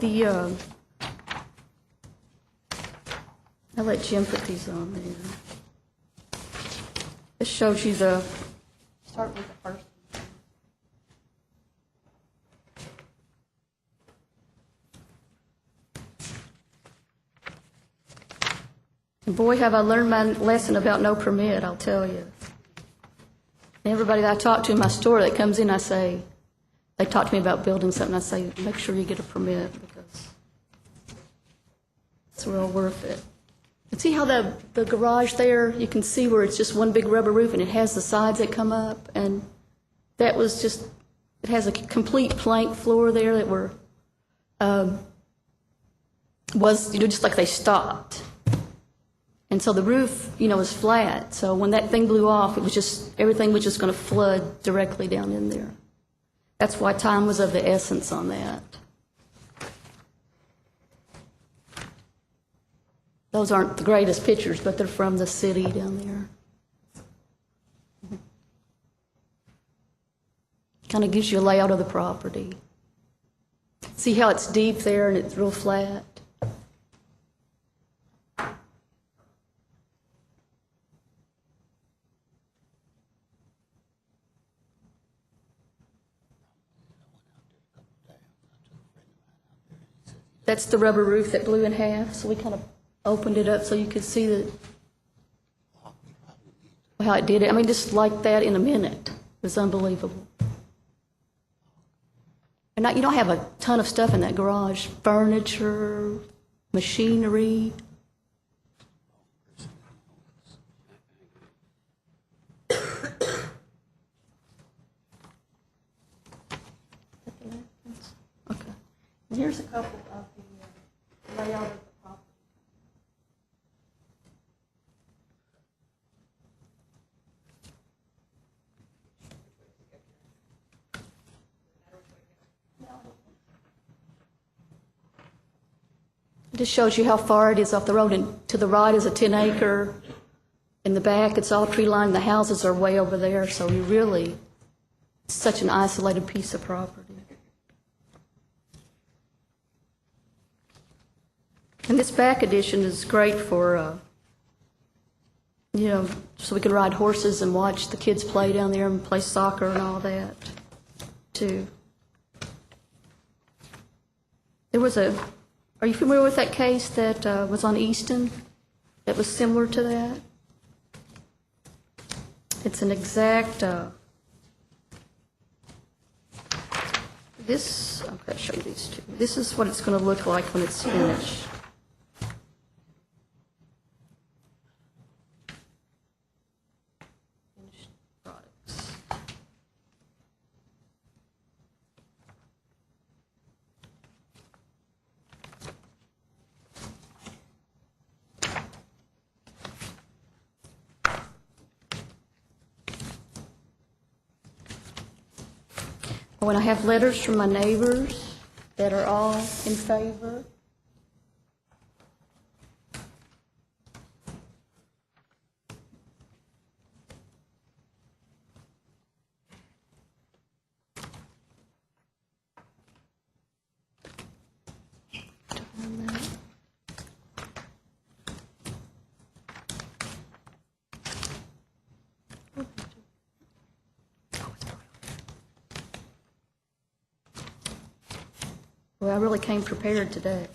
I'll let Jim put these on there. This shows you start with the first. And boy, have I learned my lesson about no permit, I'll tell you. Everybody that I talk to in my store that comes in, they talk to me about building something, I say, make sure you get a permit because it's real worth it. And see how the garage there, you can see where it's just one big rubber roof and it has the sides that come up, and that was just, it has a complete plank floor there that was just like they stopped. And so the roof, is flat. So when that thing blew off, everything was just going to flood directly down in there. That's why time was of the essence on that. Those aren't the greatest pictures, but they're from the city down there. Kind of gives you a layout of the property. See how it's deep there and it's real flat? That's the rubber roof that blew in half, so we kind of opened it up so you could see how it did it. I mean, just like that in a minute. It was unbelievable. And you don't have a ton of stuff in that garage. Furniture, machinery. Okay. And here's a couple of the layout of the property. It just shows you how far it is off the road. And to the right is a 10-acre. In the back, it's all tree lined. The houses are way over there. So you really, it's such an isolated piece of property. And this back addition is great for, so we could ride horses and watch the kids play down there and play soccer and all that, too. Are you familiar with that case that was on Easton that was similar to that? It's an exact, I'm going to show you these two. This is what it's going to look like when it's finished. When I have letters from my neighbors that are all in favor. Well, I really came prepared today.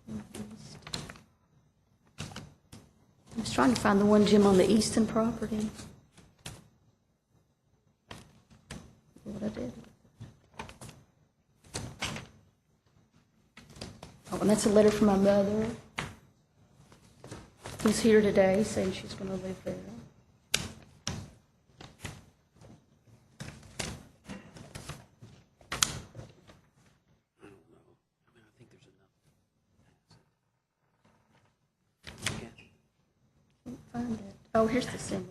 I was trying to find the one, Jim, on the Easton property. What I did. Oh, and that's a letter from my mother, who's here today, saying she's going to live there. Find it. Oh, here's the similar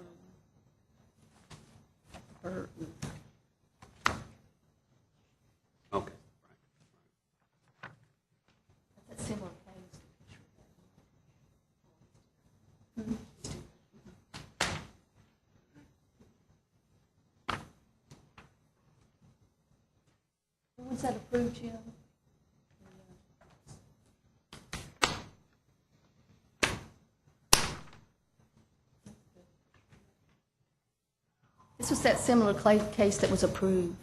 one. Burton. Okay. That similar case. Was that approved, Jim? This was that similar case that was approved.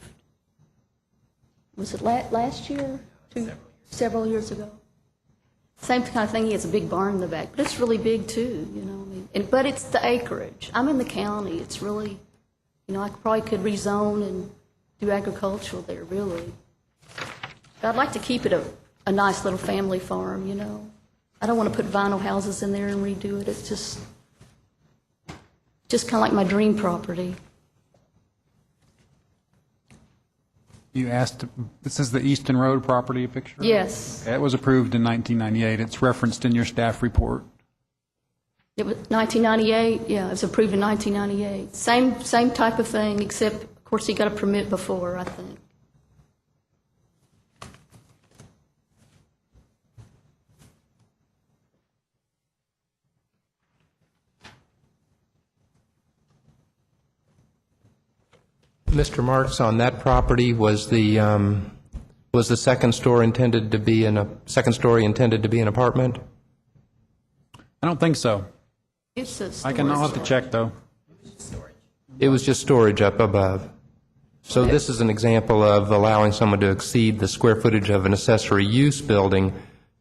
Was it last year? Several years ago. Same kind of thing. He has a big barn in the back, but it's really big too. You know, but it's the acreage. I'm in the county. It's really, I probably could rezone and do agricultural there. Really, but I'd like to keep it a nice little family farm. I don't want to put vinyl houses in there and redo it. It's just kind of like my dream property. You asked, this is the Easton Road property picture? Yes. It was approved in 1998. It's referenced in your staff report. It was 1998, yeah, it was approved in 1998. Same type of thing, except, of course, he got a permit before, I think. Mr. Marks, on that property, was the second story intended to be an apartment? I don't think so. It's a I'll have to check, though. It was just storage up above. So this is an example of allowing someone to exceed the square footage of an accessory use building,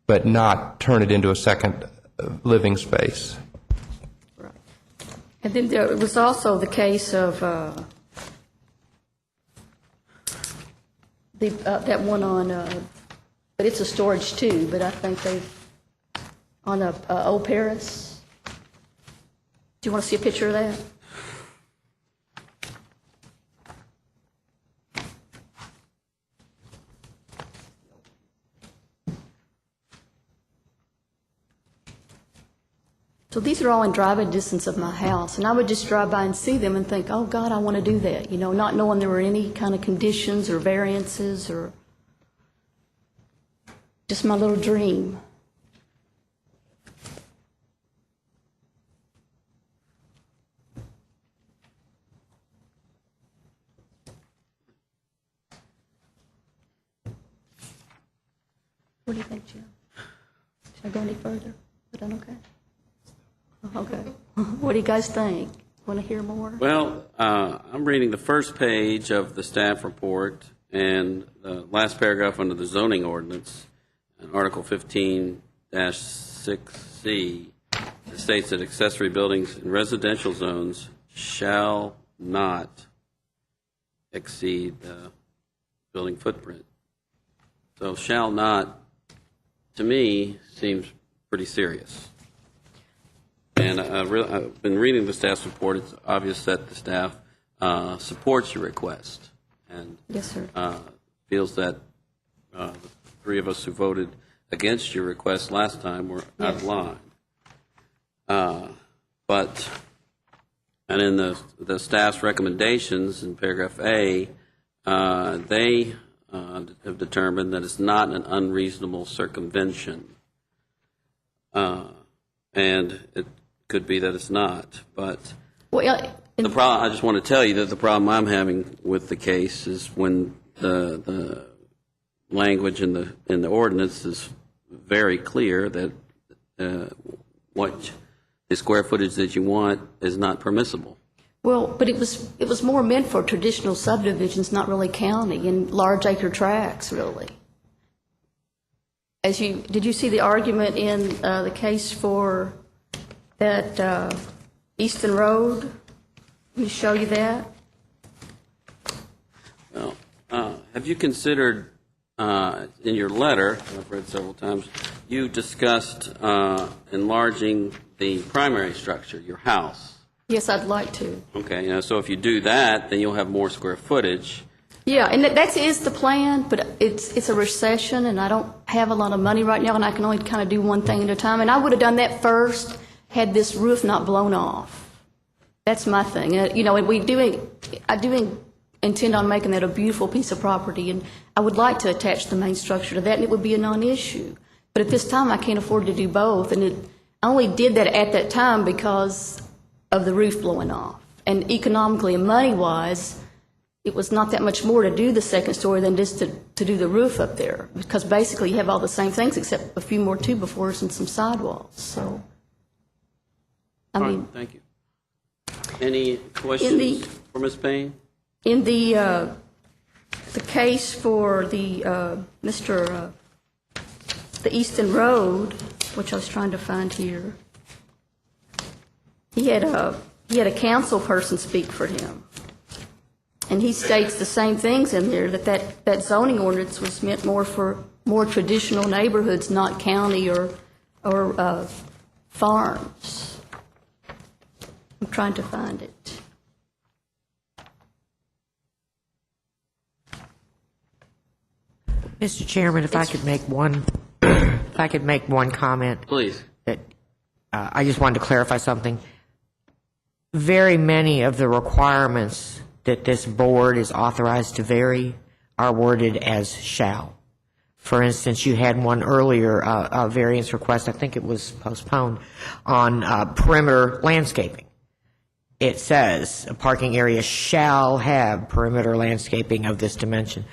but not turn it into a second living space. Right. And then there was also the case of that one on, but it's a storage too, but I think on Old Paris. Do you want to see a picture of that? So these are all in driving distance of my house, and I would just drive by and see them and think, oh, God, I want to do that, not knowing there were any kind of conditions or variances or just my little dream. What do you think, Jim? Should I go any further? Is that okay? Okay. What do you guys think? Want to hear more? Well, I'm reading the first page of the staff report and the last paragraph under the zoning ordinance, Article 15-6C, it states that accessory buildings in residential zones shall not exceed the building footprint. So shall not, to me, seems pretty serious. And I've been reading the staff's report. It's obvious that the staff supports your request and yes, sir. Feels that the three of us who voted against your request last time were out of line. But And in the staff's recommendations in paragraph A, they have determined that it's not an unreasonable circumvention. And it could be that it's not. But the problem, I just want to tell you that the problem I'm having with the case is when the language in the ordinance is very clear that what the square footage that you want is not permissible. Well, but it was more meant for traditional subdivisions, not really county, and large acre tracts, really. Did you see the argument in the case for that Easton Road? Let me show you that. Well, have you considered, in your letter, I've read several times, you discussed enlarging the primary structure, your house. Yes, I'd like to. Okay, so if you do that, then you'll have more square footage. Yeah, and that is the plan, but it's a recession, and I don't have a lot of money right now, and I can only kind of do one thing at a time. And I would have done that first had this roof not blown off. That's my thing. And I do intend on making that a beautiful piece of property, and I would like to attach the main structure to that, and it would be a non-issue. But at this time, I can't afford to do both, and I only did that at that time because of the roof blowing off. And economically and money-wise, it was not that much more to do the second story than just to do the roof up there, because basically you have all the same things except a few more 2x4s and some sidewalls. So, Thank you. Any questions for Ms. Payne? In the case for the the Easton Road, which I was trying to find here, he had a council person speak for him. And he states the same things in there, that zoning ordinance was meant more for more traditional neighborhoods, not county or farms. I'm trying to find it. Mr. Chairman, if I could make one comment. Please. That I just wanted to clarify something. Very many of the requirements that this board is authorized to vary are worded as shall. For instance, you had one earlier, variance request, I think it was postponed, on perimeter landscaping. It says a parking area shall have perimeter landscaping of this dimension.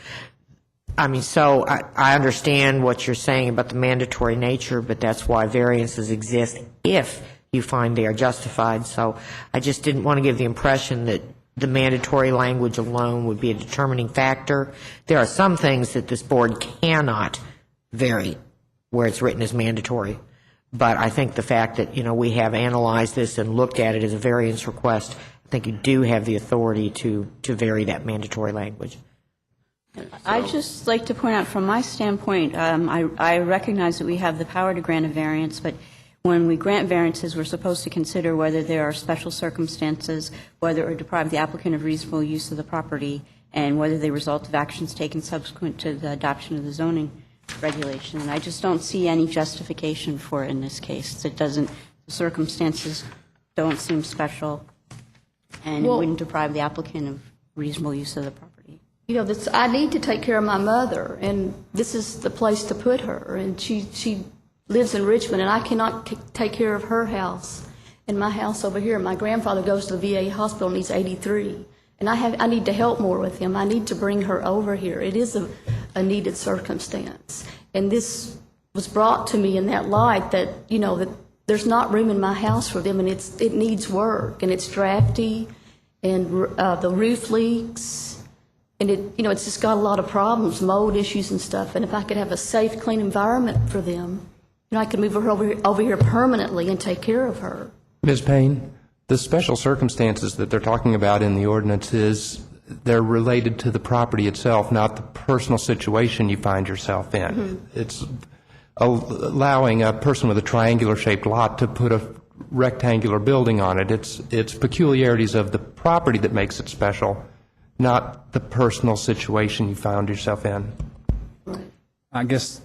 I mean, so I understand what you're saying about the mandatory nature, but that's why variances exist if you find they are justified. So I just didn't want to give the impression that the mandatory language alone would be a determining factor. There are some things that this board cannot vary where it's written as mandatory. But I think the fact that, we have analyzed this and looked at it as a variance request, I think you do have the authority to vary that mandatory language. I'd just like to point out from my standpoint, I recognize that we have the power to grant a variance, but when we grant variances, we're supposed to consider whether there are special circumstances, whether it would deprive the applicant of reasonable use of the property, and whether they result of actions taken subsequent to the adoption of the zoning regulation. And I just don't see any justification for it in this case. The circumstances don't seem special, and it wouldn't deprive the applicant of reasonable use of the property. I need to take care of my mother, and this is the place to put her. And she lives in Richmond, and I cannot take care of her house and my house over here. My grandfather goes to the VA hospital, and he's 83. And I need to help more with him. I need to bring her over here. It is a needed circumstance. And this was brought to me in that light that, that there's not room in my house for them, and it needs work, and it's drafty, and the roof leaks, and it's just got a lot of problems, mold issues and stuff. And if I could have a safe, clean environment for them, I could move her over here permanently and take care of her. Ms. Payne, the special circumstances that they're talking about in the ordinance they're related to the property itself, not the personal situation you find yourself in. Mm-hmm. It's allowing a person with a triangular-shaped lot to put a rectangular building on it. It's peculiarities of the property that makes it special, not the personal situation you found yourself in. I guess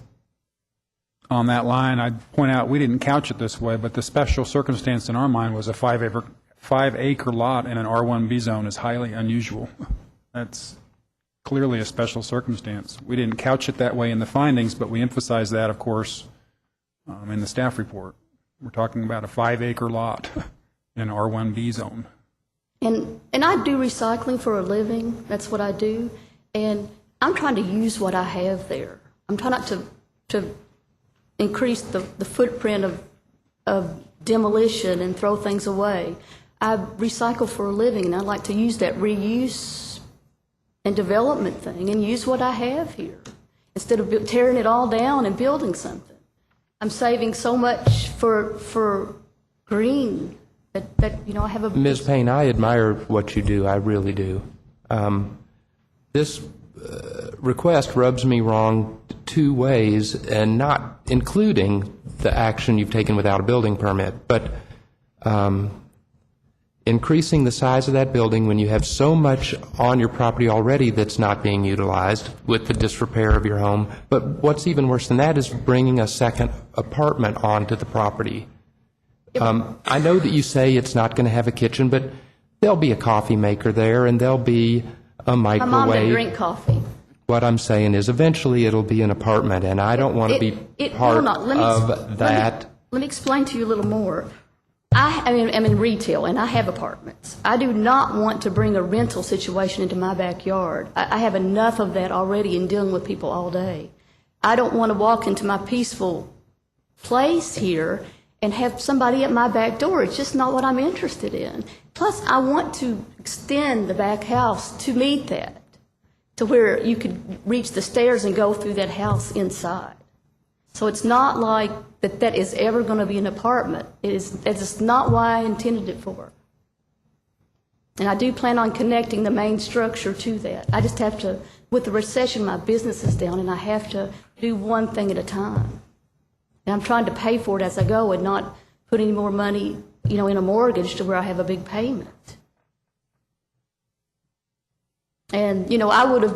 on that line, I'd point out we didn't couch it this way, but the special circumstance in our mind was a 5 5-acre lot in an R1B zone is highly unusual. That's clearly a special circumstance. We didn't couch it that way in the findings, but we emphasize that, of course, in the staff report. We're talking about a 5-acre lot in an R1B zone. And I do recycling for a living. That's what I do. And I'm trying to use what I have there. I'm trying not to increase the footprint of demolition and throw things away. I recycle for a living, and I like to use that reuse and development thing and use what I have here instead of tearing it all down and building something. I'm saving so much for green that I have a... Ms. Payne, I admire what you do. I really do. This request rubs me wrong two ways, and not including the action you've taken without a building permit, but increasing the size of that building when you have so much on your property already that's not being utilized with the disrepair of your home. But what's even worse than that is bringing a second apartment onto the property. I know that you say it's not going to have a kitchen, but there'll be a coffee maker there, and there'll be a microwave. My mom didn't drink coffee. What I'm saying is eventually it'll be an apartment, and I don't want to be part of that. Let me explain to you a little more. I'm in retail, and I have apartments. I do not want to bring a rental situation into my backyard. I have enough of that already in dealing with people all day. I don't want to walk into my peaceful place here and have somebody at my back door. It's just not what I'm interested in. Plus, I want to extend the back house to meet that, to where you could reach the stairs and go through that house inside. So it's not like that is ever going to be an apartment. It's just not what I intended it for. And I do plan on connecting the main structure to that. I just have to, with the recession, my business is down, and I have to do one thing at a time. And I'm trying to pay for it as I go and not put any more money, in a mortgage to where I have a big payment. And, I would have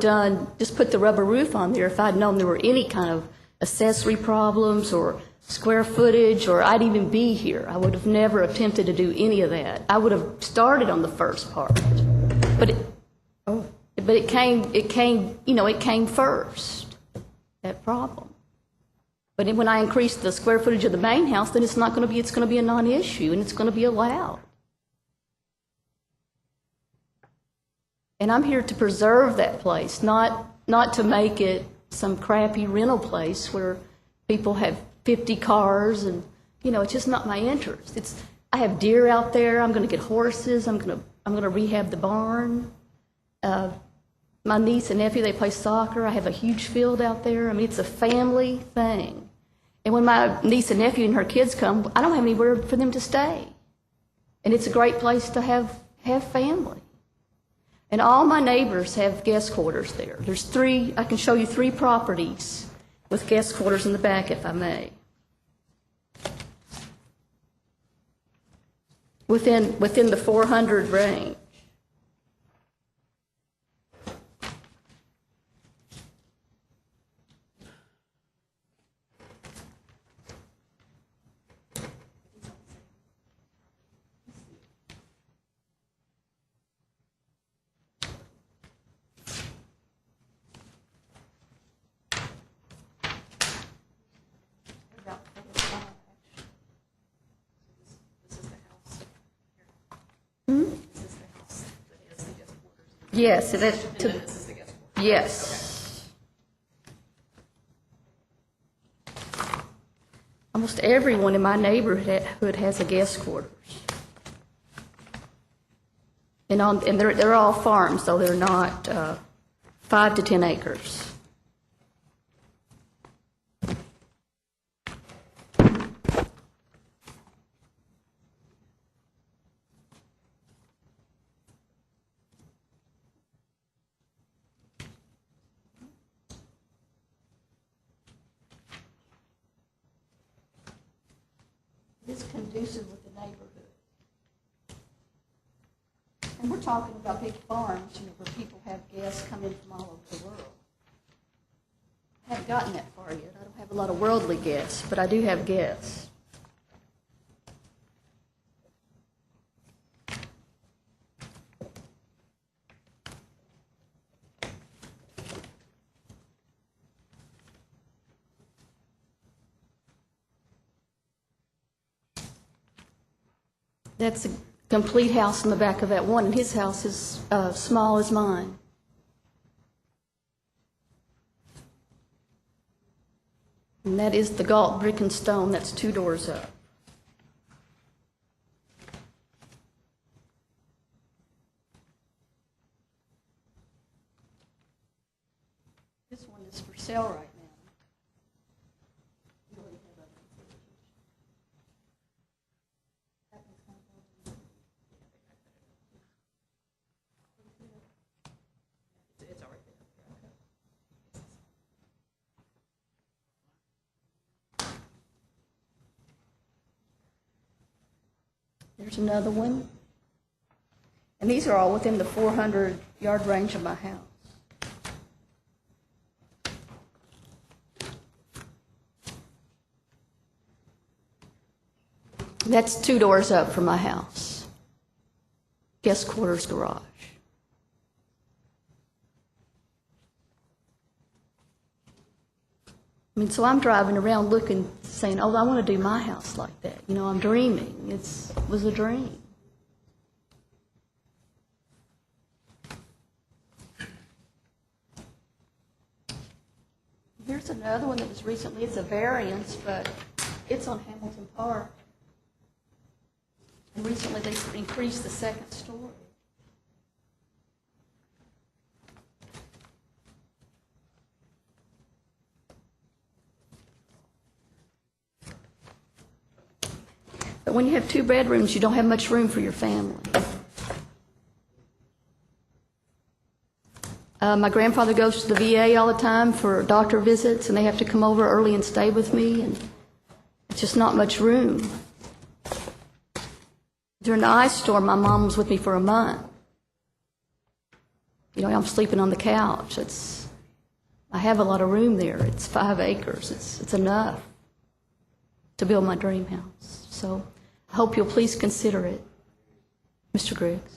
just put the rubber roof on there if I'd known there were any kind of accessory problems or square footage, or I'd even be here. I would have never attempted to do any of that. I would have started on the first part. But it came first, that problem. But when I increase the square footage of the main house, then it's going to be a non-issue, and it's going to be allowed. And I'm here to preserve that place, not to make it some crappy rental place where people have 50 cars, and it's just not my interest. I have deer out there. I'm going to get horses. I'm going to rehab the barn. My niece and nephew, they play soccer. I have a huge field out there. It's a family thing. And when my niece and nephew and her kids come, I don't have anywhere for them to stay. And it's a great place to have family. And all my neighbors have guest quarters there. There's 3, I can show you 3 properties with guest quarters in the back, if I may. Within the 400 range. Yes, yes. Almost everyone in my neighborhood has a guest quarters. And they're all farms, so they're not 5 to 10 acres. It's conducive with the neighborhood. And we're talking about big farms, where people have guests come in from all over the world. I haven't gotten that far yet. I don't have a lot of worldly guests, but I do have guests. That's a complete house in the back of that one, and his house is small as mine. And that is the Galt Brick and Stone. That's 2 doors up. This one is for sale right now. There's another one. And these are all within the 400-yard range of my house. That's 2 doors up from my house. Guest quarters garage. I mean, so I'm driving around looking, saying, oh, I want to do my house like that. You know, I'm dreaming. It was a dream. Here's another one that was recently, it's a variance, but it's on Hamilton Park. And recently they increased the second story. But when you have 2 bedrooms, you don't have much room for your family. My grandfather goes to the VA all the time for doctor visits, and they have to come over early and stay with me, and it's just not much room. During the ice storm, my mom was with me for a month. You know, I'm sleeping on the couch. I have a lot of room there. It's 5 acres. It's enough to build my dream house. So I hope you'll please consider it, Mr. Griggs.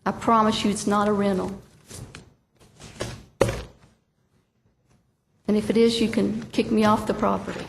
I promise you it's not a rental. And if it is, you can kick me off the property.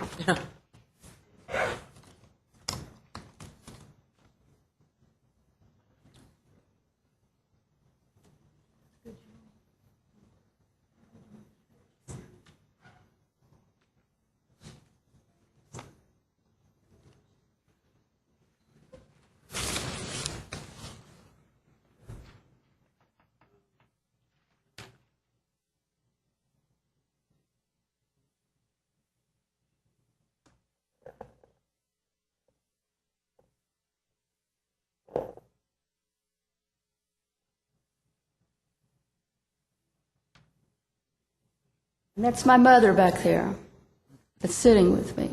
And that's my mother back there that's sitting with me.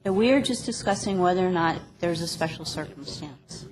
So we're just discussing whether or not there's a special circumstance.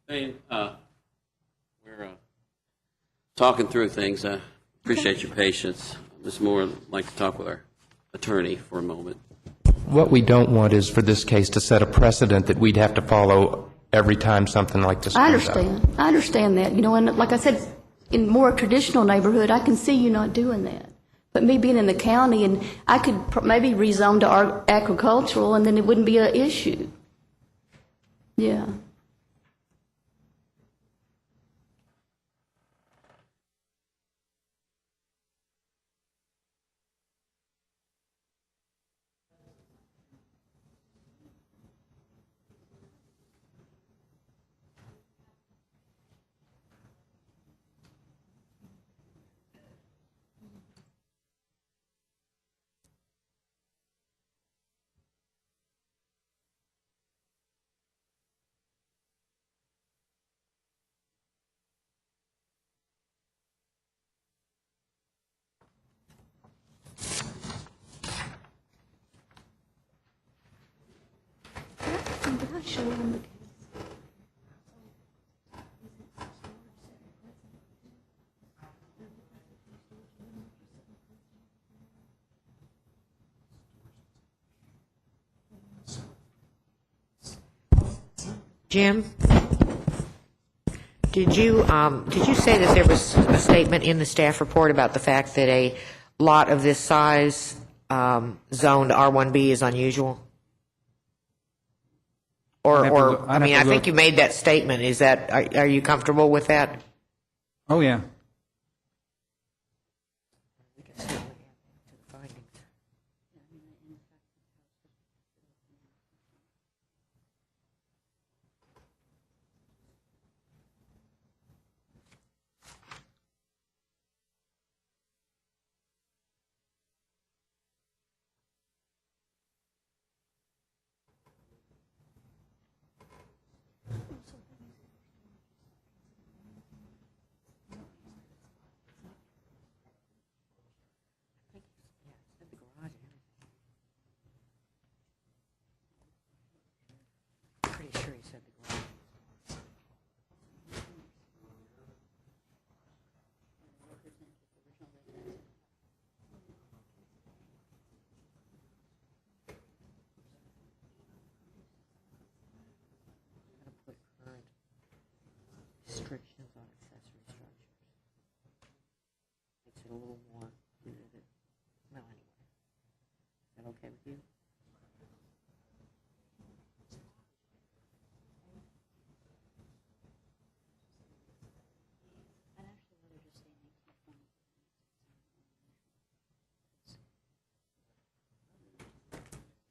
Dane, we're talking through things. I appreciate your patience. Ms. Moore would like to talk with our attorney for a moment. What we don't want is for this case to set a precedent that we'd have to follow every time something like this I comes up. understand. I understand that. You know, and like I said, in more traditional neighborhood, I can see you not doing that. But me being in the county, and I could maybe rezone to agricultural, and then it wouldn't be an issue. Yeah. Jim, did you say that there was a statement in the staff report about the fact that a lot of this size zoned R1B is unusual? I think you made that statement. Is that, are you comfortable with that? Oh, yeah. Pretty sure he said the garage. Restrictions on accessory structures. Makes it a little more, well, anyway. Is that okay with you?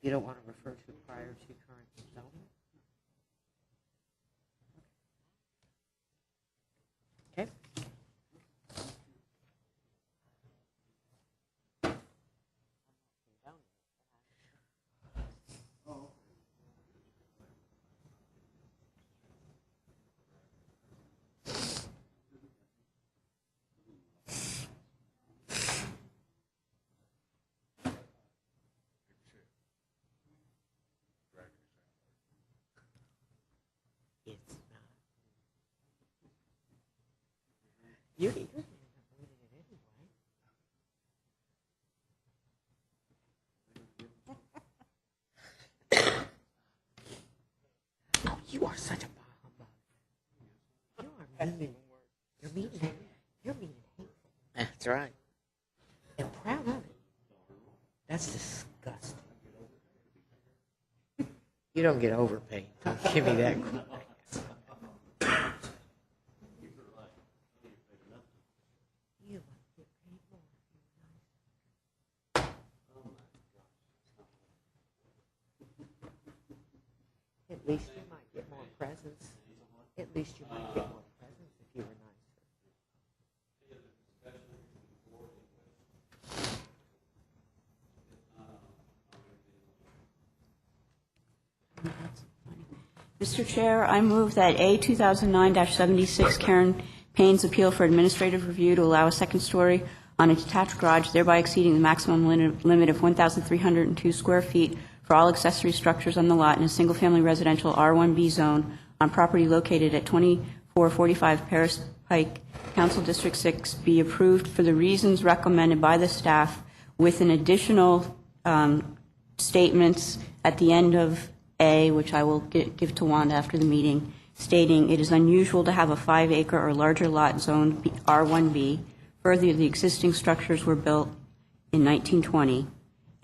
You don't want to refer to prior to current zoning? Okay. It's not. You're reading it anyway. Oh, you are such a bah humbug. You are mean. You're mean. You're mean and hateful. That's right. And proud of it. That's disgusting. You don't get overpaid. Don't give me that crap. At least you might get more presents. At least you might get more presents if you were nicer. Mr. Chair, I move that A 2009-76 Karen Payne's appeal for administrative review to allow a second story on a detached garage, thereby exceeding the maximum limit of 1,302 square feet for all accessory structures on the lot in a single-family residential R1B zone on property located at 2445 Paris Pike, Council District 6, be approved for the reasons recommended by the staff, with an additional statements at the end of A, which I will give to Wanda after the meeting, stating it is unusual to have a 5-acre or larger lot zoned R1B. Further, the existing structures were built in 1920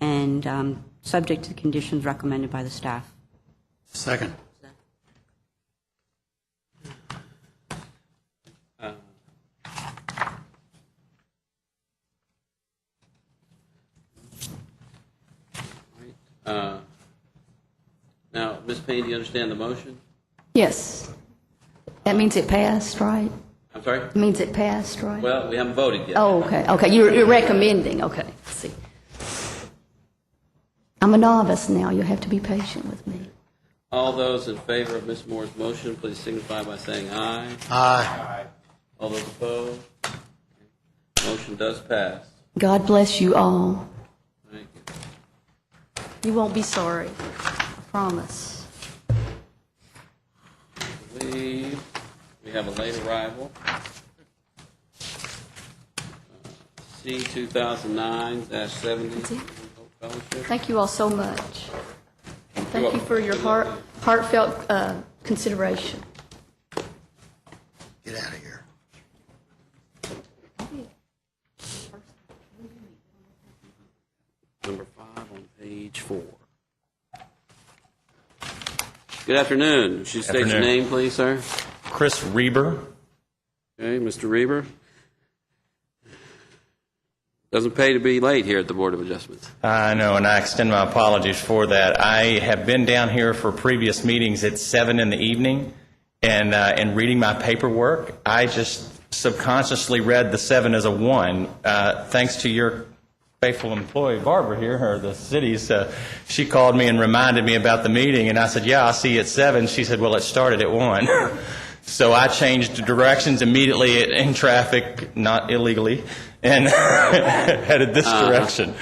and subject to the conditions recommended by the staff. Second. Now, Ms. Payne, do you understand the motion? Yes. That means it passed, right? I'm sorry? It means it passed, right? Well, we haven't voted yet. Oh, okay. Okay, you're recommending. Okay, let's see. I'm a novice now. You'll have to be patient with me. All those in favor of Ms. Moore's motion, please signify by saying aye. Aye. All those opposed? Motion does pass. God bless you all. Thank you. You won't be sorry. I promise. We have a late arrival. C 2009-70. Thank you all so much. Thank you for your heartfelt consideration. Get out of here. Number 5 on page 4. Good afternoon. Would you state your name, please, sir? Chris Reber. Okay, Mr. Reber. Doesn't pay to be late here at the Board of Adjustments. I know, and I extend my apologies for that. I have been down here for previous meetings at 7 in the evening, and reading my paperwork, I just subconsciously read the 7 as a 1. Thanks to your faithful employee, Barbara here, or the city's, she called me and reminded me about the meeting, and I said, yeah, I'll see you at 7. She said, well, it started at 1. So I changed directions immediately in traffic, not illegally, and headed this direction.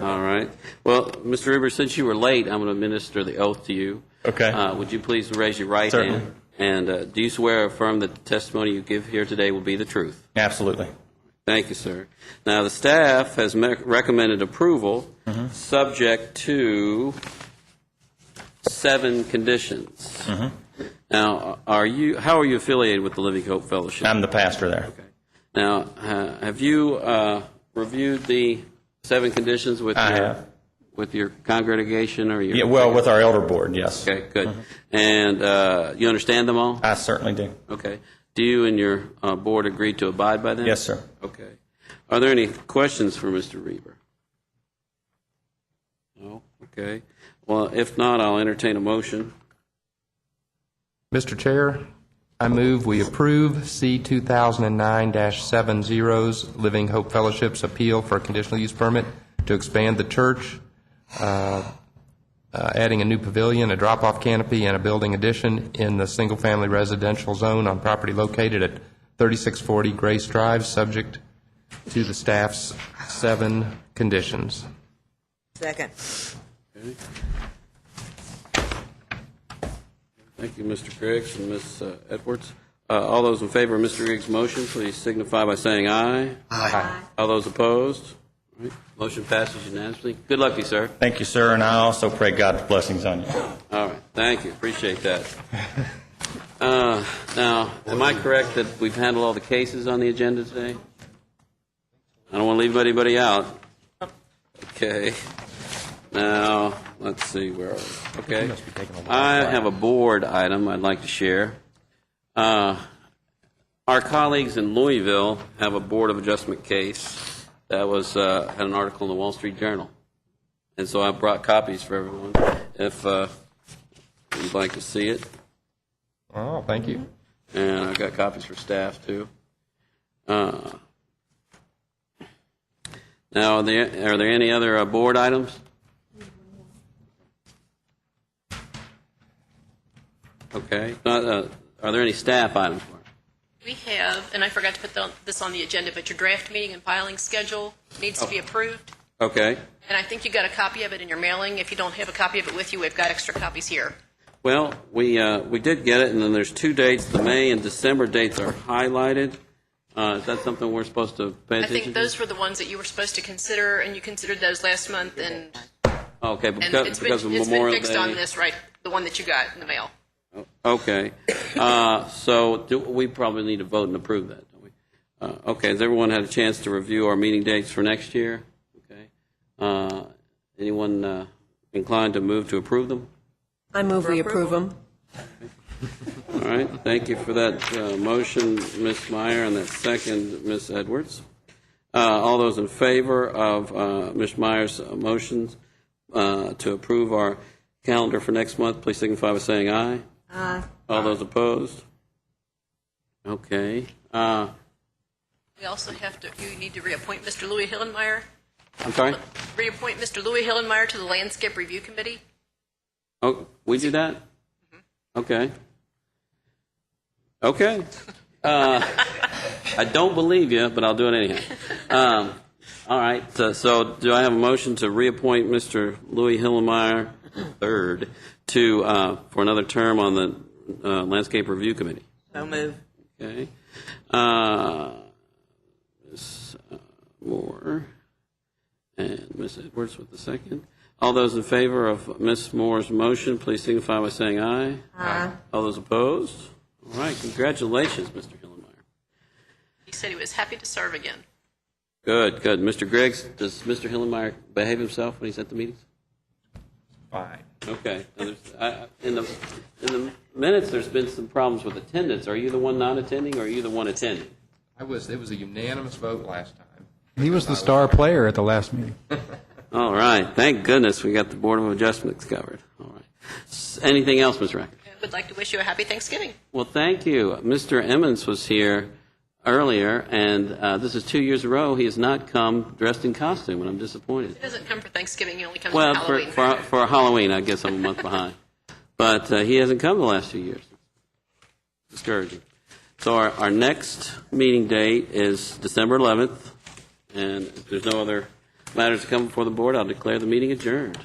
All right. Well, Mr. Reber, since you were late, I'm going to administer the oath to you. Okay. Would you please raise your right Certainly. hand? And do you swear or affirm that the testimony you give here today will be the truth? Absolutely. Thank you, sir. Now, the staff has recommended approval subject to 7 conditions. Now, how are you affiliated with the Living Hope Fellowship? I'm the pastor there. Okay. Now, have you reviewed the 7 conditions with with your congregation or your? Yeah, well, with our elder board, yes. Okay, good. And you understand them all? I certainly do. Okay. Do you and your board agree to abide by them? Yes, sir. Okay. Are there any questions for Mr. Reber? No? Okay. Well, if not, I'll entertain a motion. Mr. Chair, I move we approve C 2009-70's Living Hope Fellowship's appeal for a conditional use permit to expand the church, adding a new pavilion, a drop-off canopy, and a building addition in the single-family residential zone on property located at 3640 Grace Drive, subject to the staff's 7 conditions. Second. Okay. Thank you, Mr. Griggs and Ms. Edwards. All those in favor of Mr. Griggs' motion, please signify by saying aye. Aye. All those opposed? All right. Motion passes unanimously. Good luck to you, sir. Thank you, sir, and I also pray God's blessings on you. All right. Thank you. Appreciate that. Now, am I correct that we've handled all the cases on the agenda today? I don't want to leave anybody out. Okay. Now, let's see, where are we? Okay. I have a board item I'd like to share. Our colleagues in Louisville have a Board of Adjustment case that was had an article in the Wall Street Journal. And so I brought copies for everyone if you'd like to see it. Oh, thank you. And I've got copies for staff, too. Now, are there any other board items? Okay. Are there any staff items for it? We have, and I forgot to put this on the agenda, but your draft meeting and filing schedule needs to be approved. Okay. And I think you got a copy of it in your mailing. If you don't have a copy of it with you, we've got extra copies here. Well, we did get it, and then there's two dates. The May and December dates are highlighted. Is that something we're supposed to pay I attention to? think those were the ones that you were supposed to consider, and you considered those last month, and Okay, but and because, it's because been of Memorial fixed Day. on this, right? The one that you got in the mail. Okay. So we probably need to vote and approve that, don't we? Okay, has everyone had a chance to review our meeting dates for next year? Okay. Anyone inclined to move to approve them? I move we approve them. All right, thank you for that motion, Ms. Meyer, and that second, Ms. Edwards. All those in favor of Ms. Meyer's motions to approve our calendar for next month, please signify by saying aye. Aye. All those opposed? Okay. We also you need to reappoint Mr. Louis Hillenmeyer. I'm sorry? Reappoint Mr. Louis Hillenmeyer to the Landscape Review Committee. Oh, we do that? Okay. Okay. I don't believe you, but I'll do it anyhow. All right. So do I have a motion to reappoint Mr. Louis Hillenmeyer III to for another term on the Landscape Review Committee? So move. Okay. Ms. Moore and Ms. Edwards with the second. All those in favor of Ms. Moore's motion, please signify by saying aye. Aye. All those opposed? All right. Congratulations, Mr. Hillenmeyer. He said he was happy to serve again. Good, good. Mr. Griggs, does Mr. Hillenmeyer behave himself when he's at the meetings? Fine. Okay. Now, in the minutes, there's been some problems with attendance. Are you the one not attending, or are you the one attending? It was a unanimous vote last time. He was the star player at the last meeting. All right. Thank goodness we got the Board of Adjustments covered. All right. Anything else, Ms. Racker? I would like to wish you a happy Thanksgiving. Well, thank you. Mr. Emmons was here earlier, and this is 2 years in a row he has not come dressed in costume, and I'm disappointed. He doesn't come for Thanksgiving. He only comes Well, for Halloween. for Halloween, I guess I'm a month behind. But he hasn't come the last 2 years. Discouraging. So our next meeting date is December 11th, and if there's no other matters to come before the board, I'll declare the meeting adjourned.